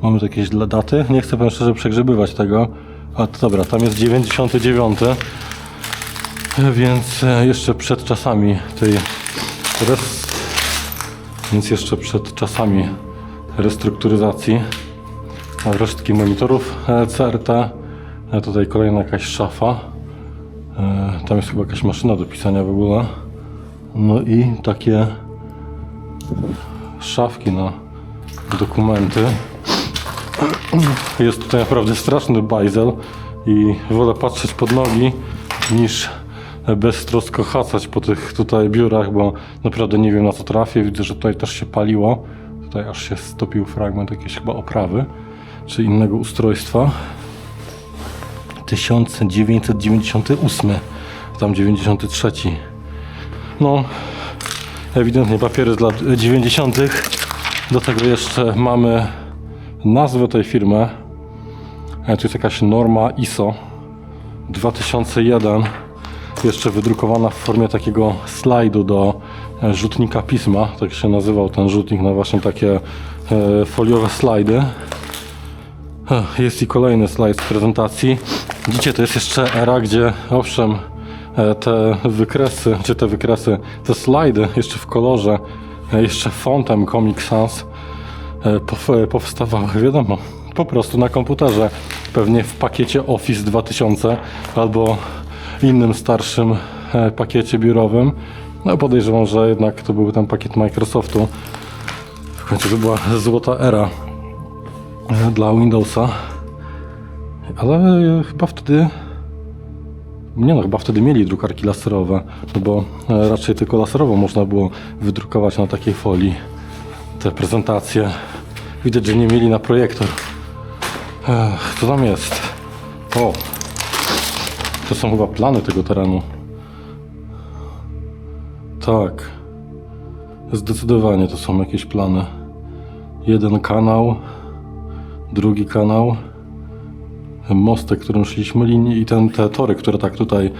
Mamy tu jakieś daty. Nie chcę, powiem szczerze, przegrzebywać tego. A to dobra, tam jest 99. Więc jeszcze przed czasami restrukturyzacji resztki monitorów CRT. Tutaj kolejna jakaś szafa. Tam jest chyba jakaś maszyna do pisania w ogóle. No i takie szafki na dokumenty. Jest tutaj naprawdę straszny bajzel i wolę patrzeć pod nogi niż beztrosko chacać po tych tutaj biurach, bo naprawdę nie wiem, na co trafię. Widzę, że tutaj też się paliło. Tutaj aż się stopił fragment jakiejś chyba oprawy czy innego ustrojstwa. 1998, tam 93. No, ewidentnie papiery z lat 90. Do tego jeszcze mamy nazwę tej firmy. Tu jest jakaś norma ISO 2001. Jeszcze wydrukowana w formie takiego slajdu do rzutnika pisma. Tak się nazywał ten rzutnik, na właśnie takie foliowe slajdy. Jest i kolejny slajd z prezentacji. Widzicie, to jest jeszcze era, gdzie owszem, te slajdy jeszcze w kolorze, jeszcze fontem Comic Sans powstawały, wiadomo, po prostu na komputerze, pewnie w pakiecie Office 2000 albo innym starszym pakiecie biurowym. No podejrzewam, że jednak to był ten pakiet Microsoftu. W końcu to była złota era dla Windowsa. Ale chyba wtedy... chyba wtedy mieli drukarki laserowe, no bo raczej tylko laserowo można było wydrukować na takiej folii te prezentacje. Widać, że nie mieli na projektor. Co tam jest? O! To są chyba plany tego terenu. Tak. Zdecydowanie to są jakieś plany. Jeden kanał, drugi kanał, mostek, którym szliśmy, linie i te tory, które tak tutaj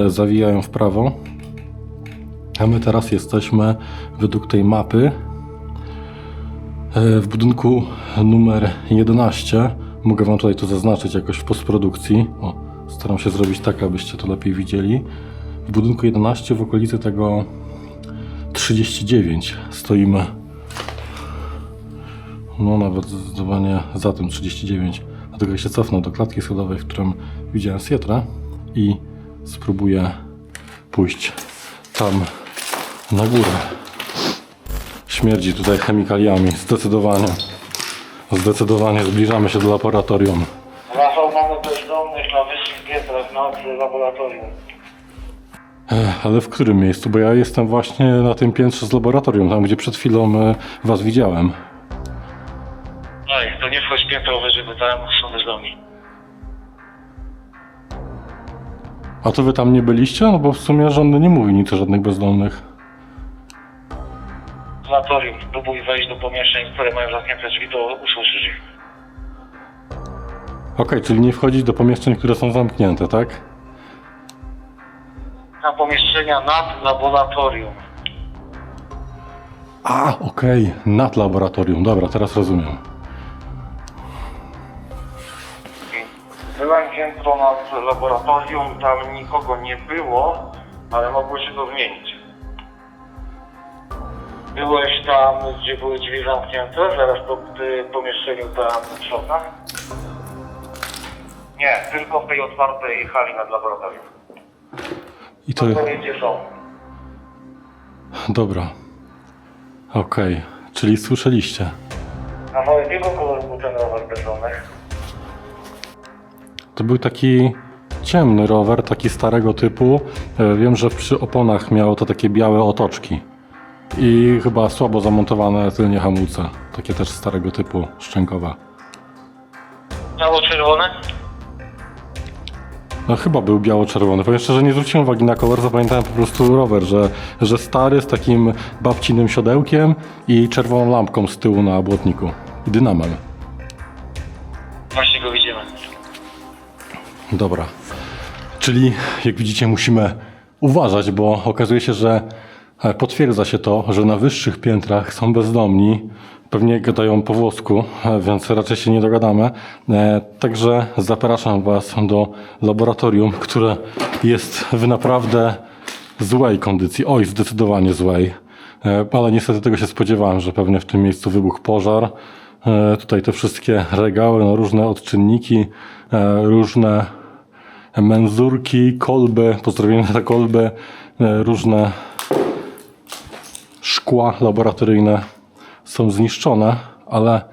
zawijają w prawo. A my teraz jesteśmy według tej mapy w budynku numer 11. Mogę wam tutaj to zaznaczyć jakoś w postprodukcji. O, staram się zrobić tak, abyście to lepiej widzieli. W budynku 11 w okolicy tego 39 stoimy. No nawet zdecydowanie za tym 39. Dlatego się cofnę do klatki schodowej, w którym widziałem Sietrę i spróbuję pójść tam na górę. Śmierdzi tutaj chemikaliami, zdecydowanie. Zdecydowanie zbliżamy się do laboratorium. Rafał, mamy bezdomnych na wyższych piętrach nad laboratorium. Ale w którym miejscu? Bo ja jestem właśnie na tym piętrze z laboratorium, tam gdzie przed chwilą was widziałem. Oj, to nie wchodź piętro wyżej, bo tam są bezdomni. A to wy tam nie byliście? No bo w sumie żadny nie mówi nic o żadnych bezdomnych. Laboratorium, próbuj wejść do pomieszczeń, które mają zamknięte drzwi, to usłyszysz ich. Okej, czyli nie wchodzić do pomieszczeń, które są zamknięte, tak? Na pomieszczenia nad laboratorium. A, okej, nad laboratorium. Dobra, teraz rozumiem. Byłem piętro nad laboratorium, tam nikogo nie było, ale mogło się to zmienić. Byłeś tam, gdzie były drzwi zamknięte, zaraz po pomieszczeniu tam w środkach? Nie, tylko w tej otwartej hali nad laboratorium. I to... To gdzie są. Dobra. Okej, czyli słyszeliście. A jakiego koloru był ten rower bezdomnych? To był taki ciemny rower, taki starego typu. Wiem, że przy oponach miało to takie białe otoczki. I chyba słabo zamontowane tylnie hamulce. Takie też starego typu, szczękowe. Biało-czerwone? No chyba był biało-czerwony. Powiem szczerze, nie zwróciłem uwagi na kolor, zapamiętałem po prostu rower, że stary z takim babcinym siodełkiem i czerwoną lampką z tyłu na błotniku. I dynamem. Właśnie go widzimy. Dobra. Czyli jak widzicie musimy uważać, bo okazuje się, że potwierdza się to, że na wyższych piętrach są bezdomni. pewnie gadają po włosku, więc raczej się nie dogadamy. Także zapraszam Was do laboratorium, które jest w naprawdę złej kondycji. Oj, zdecydowanie złej. Ale niestety tego się spodziewałem, że pewnie w tym miejscu wybuchł pożar. Tutaj te wszystkie regały, no różne odczynniki, różne menzurki, kolby, pozdrowienia za kolby, różne szkła laboratoryjne są zniszczone, ale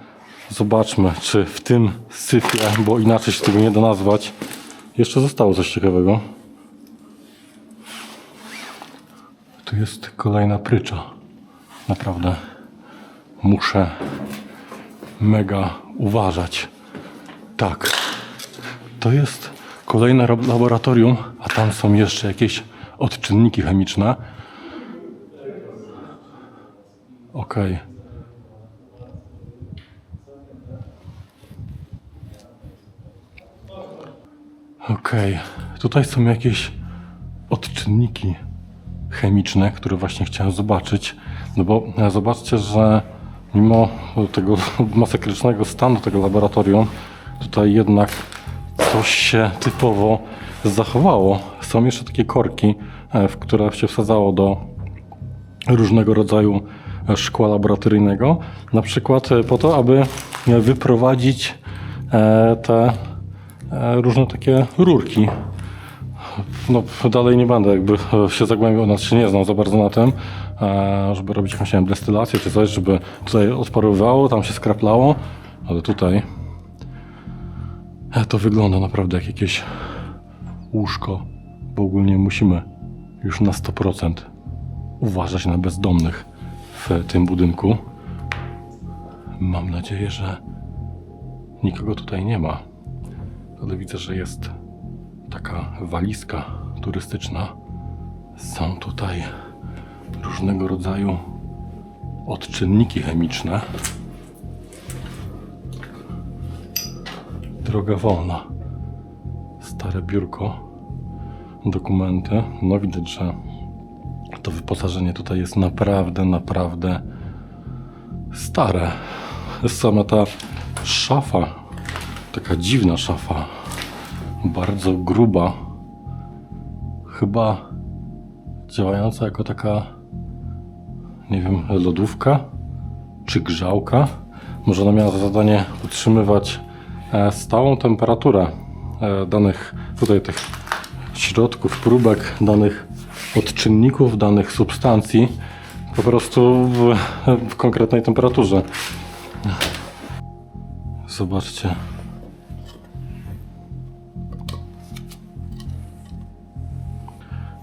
zobaczmy, czy w tym syfie, bo inaczej się tego nie da nazwać, jeszcze zostało coś ciekawego. Tu jest kolejna prycza. Naprawdę muszę mega uważać. Tak, to jest kolejne laboratorium, a tam są jeszcze jakieś odczynniki chemiczne. Okej. Okej. Tutaj są jakieś odczynniki chemiczne, które właśnie chciałem zobaczyć. No bo zobaczcie, że mimo tego masakrycznego stanu tego laboratorium, tutaj jednak coś się typowo zachowało. Są jeszcze takie korki, w które się wsadzało do różnego rodzaju szkła laboratoryjnego, na przykład po to, aby wyprowadzić te różne takie rurki. No dalej nie będę jakby się zagłębiał, znaczy się nie znam za bardzo na tym, żeby robić jakąś nie wiem, destylację czy coś, żeby tutaj odparowywało, tam się skraplało, ale tutaj to wygląda naprawdę jak jakieś łóżko, bo ogólnie musimy już na 100% uważać na bezdomnych w tym budynku. Mam nadzieję, że nikogo tutaj nie ma, ale widzę, że jest taka walizka turystyczna. Są tutaj różnego rodzaju odczynniki chemiczne. Droga wolna. Stare biurko. Dokumenty. No widać, że to wyposażenie tutaj jest naprawdę stare. Sama ta szafa, taka dziwna szafa, bardzo gruba, chyba działająca jako taka, nie wiem, lodówka czy grzałka. Może ona miała za zadanie utrzymywać stałą temperaturę danych tutaj tych środków, próbek, danych odczynników, danych substancji po prostu w konkretnej temperaturze. Zobaczcie.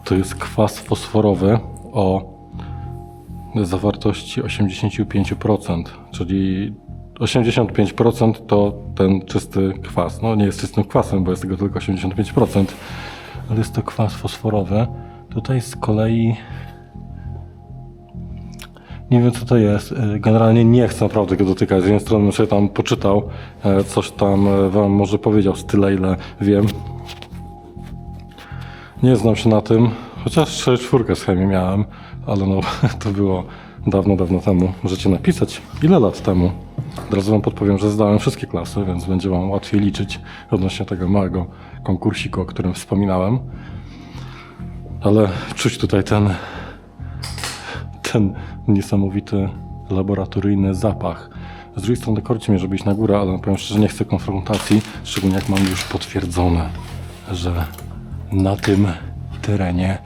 To jest kwas fosforowy o zawartości 85%, czyli 85% to ten czysty kwas. No nie jest czystym kwasem, bo jest tego tylko 85%, ale jest to kwas fosforowy. Tutaj z kolei nie wiem, co to jest. Generalnie nie chcę naprawdę go dotykać. Z jednej strony bym sobie tam poczytał, coś tam wam może powiedział z tyle, ile wiem. Nie znam się na tym, chociaż 4 z chemii miałem, ale no to było dawno temu. Możecie napisać, ile lat temu. Od razu wam podpowiem, że zdałem wszystkie klasy, więc będzie wam łatwiej liczyć odnośnie tego małego konkursiku, o którym wspominałem. Ale czuć tutaj ten niesamowity laboratoryjny zapach. Z drugiej strony korci mnie, żeby iść na górę, ale powiem szczerze, nie chcę konfrontacji, szczególnie jak mam już potwierdzone, że na tym terenie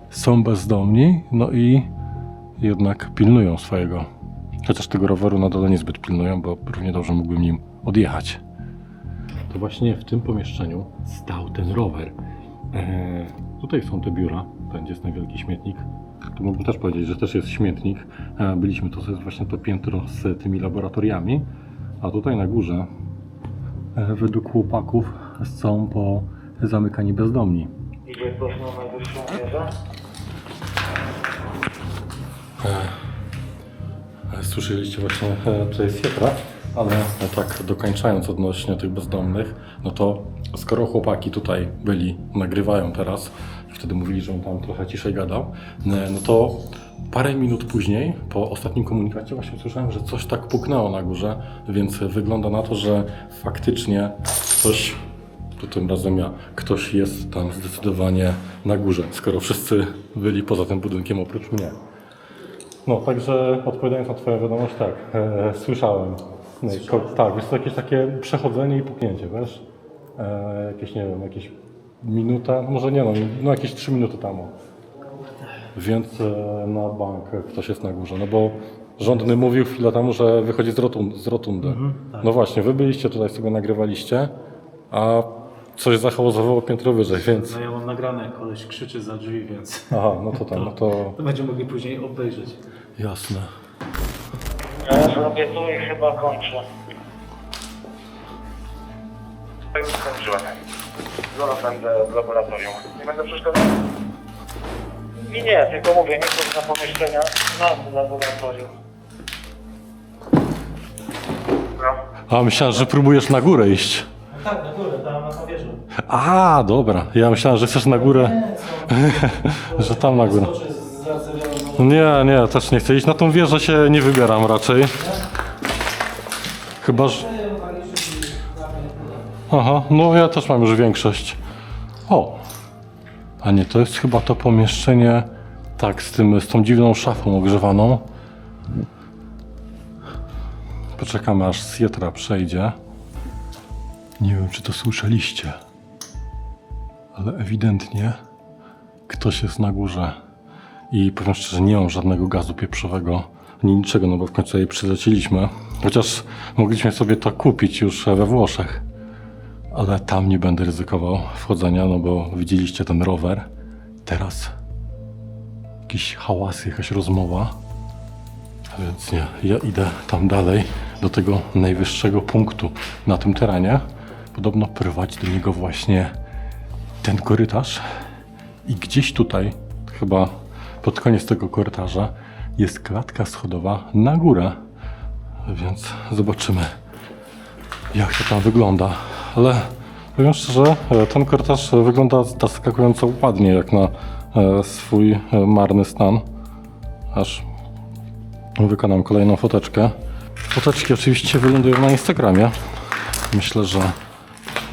są bezdomni, no i jednak pilnują swojego. Chociaż tego roweru na dole niezbyt pilnują, bo równie dobrze mógłbym nim odjechać. To właśnie w tym pomieszczeniu stał ten rower. Tutaj są te biura, będzie jest ten wielki śmietnik. Tu mógłbym też powiedzieć, że też jest śmietnik. Byliśmy, to jest właśnie to piętro z tymi laboratoriami. A tutaj na górze, według chłopaków, są po zamykani bezdomni. Idzie ktoś na najwyższą wieżę? Słyszeliście właśnie, to jest Sietra, ale tak dokończając odnośnie tych bezdomnych, no to skoro chłopaki tutaj byli, nagrywają teraz, wtedy mówili, że on tam trochę ciszej gadał, no to Parę minut później, po ostatnim komunikacie, właśnie usłyszałem, że coś tak puknęło na górze, więc wygląda na to, że faktycznie coś, to tym razem ja, ktoś jest tam zdecydowanie na górze, skoro wszyscy byli poza tym budynkiem oprócz mnie. No, także odpowiadając na twoją wiadomość, tak, słyszałem. No, tak, jest to jakieś takie przechodzenie i puknięcie, wiesz? Jakieś, nie wiem, jakieś minuta, może nie no jakieś 3 minuty temu. Więc na bank ktoś jest na górze, no bo rządny mówił chwilę temu, że wychodzi z rotundy. tak. No właśnie, wy byliście tutaj, sobie nagrywaliście, a coś zahałasowało piętro wyżej, więc... No ja mam nagrane, jak koleś krzyczy za drzwi, więc Aha, no to tam, no to... to będziemy mogli później obejrzeć. Jasne. Ja zrobię tu i chyba kończę. Tak już skończyłem. Zaraz będę w laboratorium. Nie będę przeszkadzał? Nie, tylko mówię, nie wchodź na pomieszczenia, na laboratorium. No. A, myślałem, że próbujesz na górę iść. Tak, na górę, tam na powierzchni. A, dobra. Ja myślałem, że chcesz na górę. Że tam na górę. Nie, też nie chcę iść. Na tą wieżę się nie wybieram raczej. Chyba, że... Aha, no ja też mam już większość. O! A nie, to jest chyba to pomieszczenie, tak, z tą dziwną szafą ogrzewaną. Poczekamy, aż Sietra przejdzie. Nie wiem, czy to słyszeliście, ale ewidentnie ktoś jest na górze. I powiem szczerze, nie mam żadnego gazu pieprzowego, ani niczego, no bo w końcu jej przylecieliśmy. Chociaż mogliśmy sobie to kupić już we Włoszech. Ale tam nie będę ryzykował wchodzenia, no bo widzieliście ten rower. Teraz jakieś hałasy, jakaś rozmowa. A więc nie, ja idę tam dalej, do tego najwyższego punktu na tym terenie. Podobno prowadzi do niego właśnie ten korytarz. I gdzieś tutaj, chyba pod koniec tego korytarza, jest klatka schodowa na górę. Więc zobaczymy, jak to tam wygląda. Ale powiem szczerze, ten korytarz wygląda zaskakująco ładnie, jak na swój marny stan. Aż wykonam kolejną foteczkę. Foteczki oczywiście wylądują na Instagramie. Myślę, że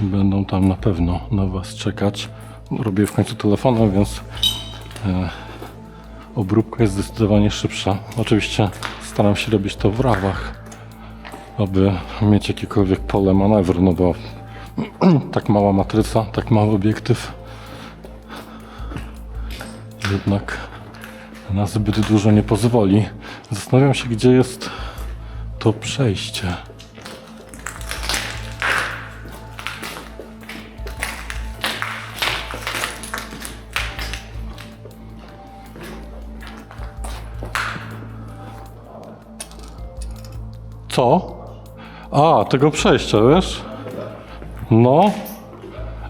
będą tam na pewno na was czekać. Robię w końcu telefonem, więc obróbka jest zdecydowanie szybsza. Oczywiście staram się robić to w rawach, aby mieć jakiekolwiek pole manewru, no bo tak mała matryca, tak mały obiektyw jednak na zbyt dużo nie pozwoli. Zastanawiam się, gdzie jest to przejście. Co? A, tego przejścia, wiesz? No.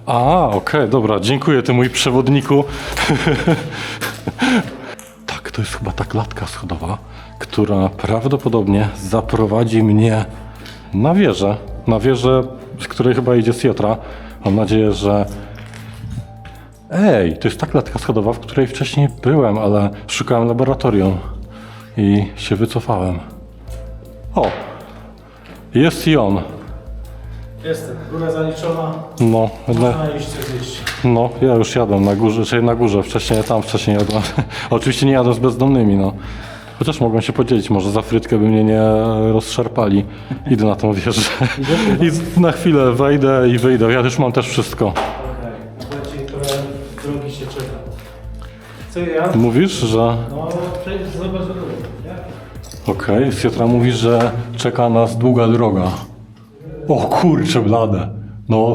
A, okej, dobra, dziękuję ty mój przewodniku. Tak, to jest chyba ta klatka schodowa, która prawdopodobnie zaprowadzi mnie na wieżę. Na wieżę, z której chyba idzie Sietra. Mam nadzieję, że... Ej, to jest ta klatka schodowa, w której wcześniej byłem, ale szukałem laboratorium i się wycofałem. O! Jest i on. Jestem, góra zaliczona, No, można iść gdzieś. no, ja już jadłem na górze, czyli na górze, wcześniej jadłem. Oczywiście nie jadłem z bezdomnymi, no. Chociaż mogłem się podzielić, może za frytkę by mnie nie rozszarpali. Idę na tą wieżę. I na chwilę wejdę i wyjdę. Ja już mam też wszystko. Okej, słuchajcie, trochę drogi się czeka. Co ja? Mówisz, że... No, przejdź, zobacz do góry. Okej, Sietra mówi, że czeka nas długa droga. O kurczę blade. No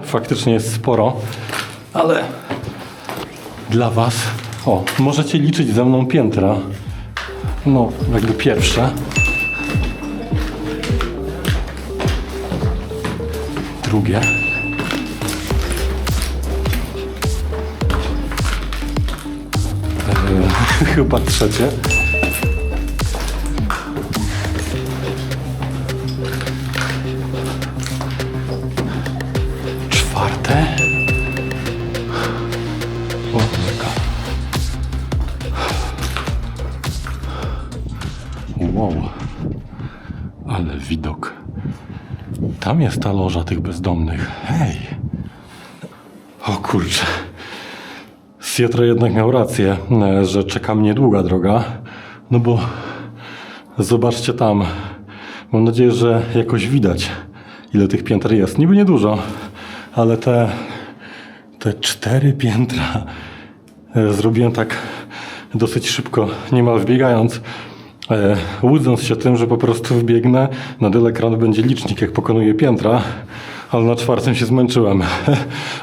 faktycznie jest sporo, ale dla was, o, możecie liczyć ze mną piętra. No, jakby pierwsze. Drugie. Chyba trzecie. Czwarte. O, Ale widok. Tam jest ta loża tych bezdomnych. Hej! O kurczę. Sietra jednak miał rację, że czeka mnie długa droga. No bo zobaczcie tam. Mam nadzieję, że jakoś widać, ile tych pięter jest. Niby niedużo, ale te 4 piętra zrobiłem tak dosyć szybko, niemal wbiegając. Łudząc się tym, że po prostu wbiegnę, na dole ekranu będzie licznik, jak pokonuję piętra, ale na 4 się zmęczyłem.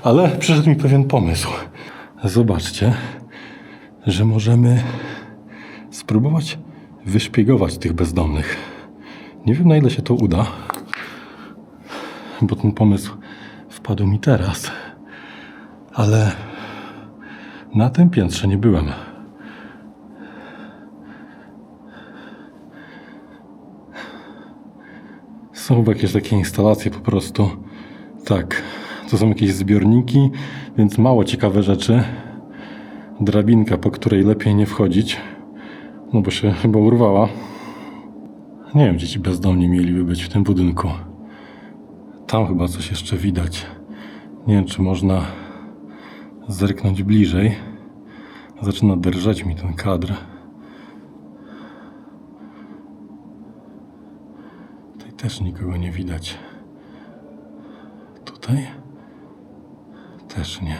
Ale przyszedł mi pewien pomysł. Zobaczcie, że możemy spróbować wyszpiegować tych bezdomnych. Nie wiem, na ile się to uda, bo ten pomysł wpadł mi teraz, ale na tym piętrze nie byłem. Są jakieś takie instalacje po prostu. Tak, to są jakieś zbiorniki, więc mało ciekawe rzeczy. Drabinka, po której lepiej nie wchodzić, no bo się chyba urwała. Nie wiem, gdzie ci bezdomni mieliby być w tym budynku. Tam chyba coś jeszcze widać. Nie wiem, czy można zerknąć bliżej. Zaczyna drżeć mi ten kadr. Tutaj też nikogo nie widać. Tutaj? Też nie.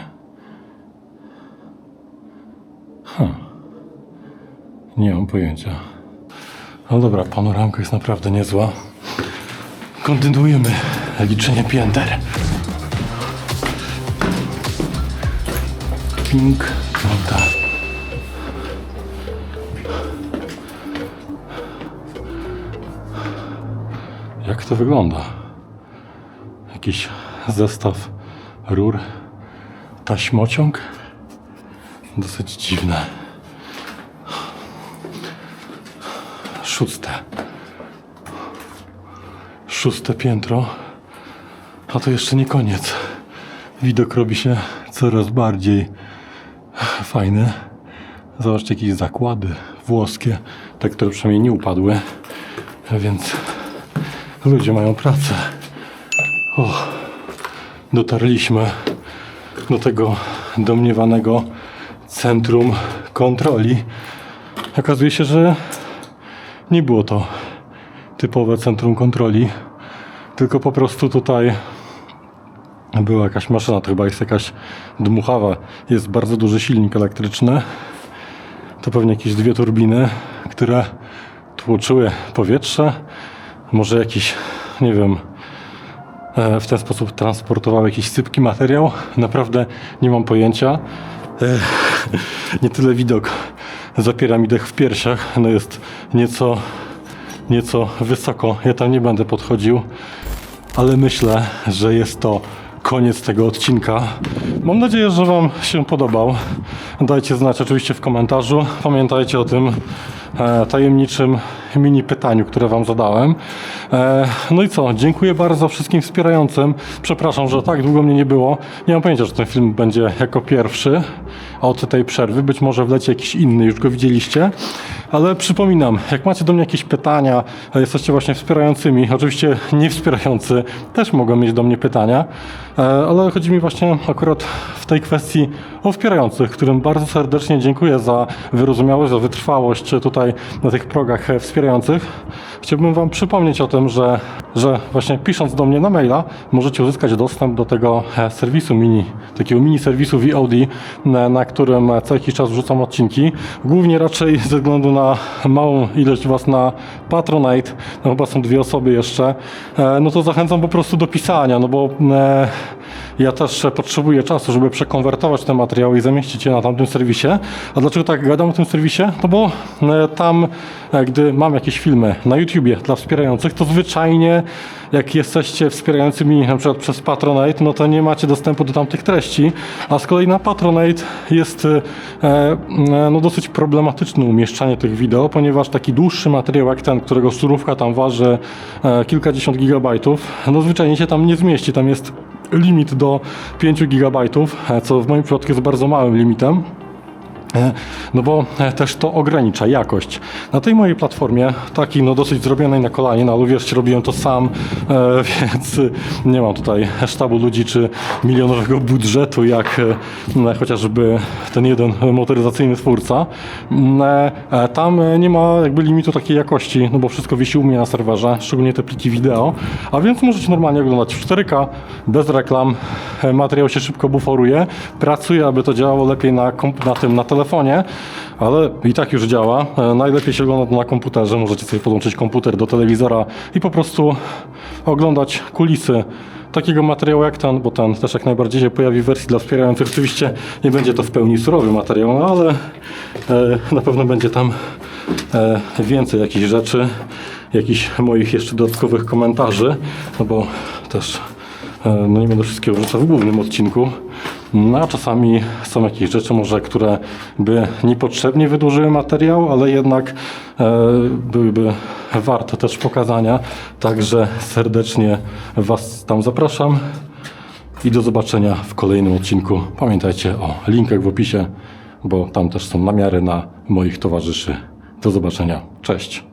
Nie mam pojęcia. No dobra, panoramka jest naprawdę niezła. Kontynuujemy liczenie pięter. Pink, prawda? Jak to wygląda? Jakiś zestaw rur, taśmociąg? Dosyć dziwne. 6 piętro. A to jeszcze nie koniec. Widok robi się coraz bardziej fajny. Zobaczcie, jakieś zakłady włoskie, te, które przynajmniej nie upadły. Więc ludzie mają pracę. Dotarliśmy do tego domniewanego centrum kontroli. Okazuje się, że nie było to typowe centrum kontroli, tylko po prostu tutaj była jakaś maszyna, to chyba jest jakaś dmuchawa. Jest bardzo duży silnik elektryczny. To pewnie jakieś 2 turbiny, które tłoczyły powietrze. Może jakiś, nie wiem, w ten sposób transportowały jakiś sypki materiał. Naprawdę nie mam pojęcia. Nie tyle widok zapiera mi dech w piersiach. No jest nieco wysoko. Ja tam nie będę podchodził, ale myślę, że jest to koniec tego odcinka. Mam nadzieję, że Wam się podobał. Dajcie znać oczywiście w komentarzu. Pamiętajcie o tym tajemniczym mini pytaniu, które Wam zadałem. No i co? Dziękuję bardzo wszystkim wspierającym. Przepraszam, że tak długo mnie nie było. Nie mam pojęcia, że ten film będzie jako pierwszy od tej przerwy. Być może wleci jakiś inny, już go widzieliście. Ale przypominam, jak macie do mnie jakieś pytania, jesteście właśnie wspierającymi, oczywiście nie wspierający też mogą mieć do mnie pytania, ale chodzi mi właśnie akurat w tej kwestii o wspierających, którym bardzo serdecznie dziękuję za wyrozumiałość, za wytrwałość tutaj na tych progach wspierających. Chciałbym Wam przypomnieć o tym, że właśnie pisząc do mnie na maila możecie uzyskać dostęp do tego serwisu takiego mini serwisu VOD, na którym co jakiś czas wrzucam odcinki. Głównie raczej ze względu na małą ilość Was na Patronite, no chyba są 2 osoby jeszcze, no to zachęcam po prostu do pisania, no bo ja też potrzebuję czasu, żeby przekonwertować te materiały i zamieścić je na tamtym serwisie. A dlaczego tak gadam o tym serwisie? No bo tam, gdy mam jakieś filmy na YouTubie dla wspierających, to zwyczajnie jak jesteście wspierającymi na przykład przez Patronite, no to nie macie dostępu do tamtych treści, a z kolei na Patronite jest no dosyć problematyczne umieszczanie tych wideo, ponieważ taki dłuższy materiał jak ten, którego surówka tam waży kilkadziesiąt gigabajtów, no zwyczajnie się tam nie zmieści. Tam jest limit do 5 gigabajtów, co w moim przypadku jest bardzo małym limitem. No bo też to ogranicza jakość. Na tej mojej platformie, takiej no dosyć zrobionej na kolanie, no ale uwierzcie, robiłem to sam, więc nie mam tutaj sztabu ludzi czy milionowego budżetu, jak chociażby ten jeden motoryzacyjny twórca. Tam nie ma jakby limitu takiej jakości, no bo wszystko wisi u mnie na serwerze, szczególnie te pliki wideo, a więc możecie normalnie oglądać w 4K, bez reklam, materiał się szybko buforuje, pracuje, aby to działało lepiej na telefonie, ale i tak już działa. Najlepiej się ogląda to na komputerze, możecie sobie podłączyć komputer do telewizora i po prostu oglądać kulisy takiego materiału jak ten, bo ten też jak najbardziej się pojawi w wersji dla wspierających. Oczywiście nie będzie to w pełni surowy materiał, no ale na pewno będzie tam więcej jakichś rzeczy, jakichś moich jeszcze dodatkowych komentarzy, no bo też no nie będę wszystkiego wrzucał w głównym odcinku. No a czasami są jakieś rzeczy może, które by niepotrzebnie wydłużyły materiał, ale jednak byłyby warte też pokazania. Także serdecznie Was tam zapraszam i do zobaczenia w kolejnym odcinku. Pamiętajcie o linkach w opisie, bo tam też są namiary na moich towarzyszy. Do zobaczenia. Cześć.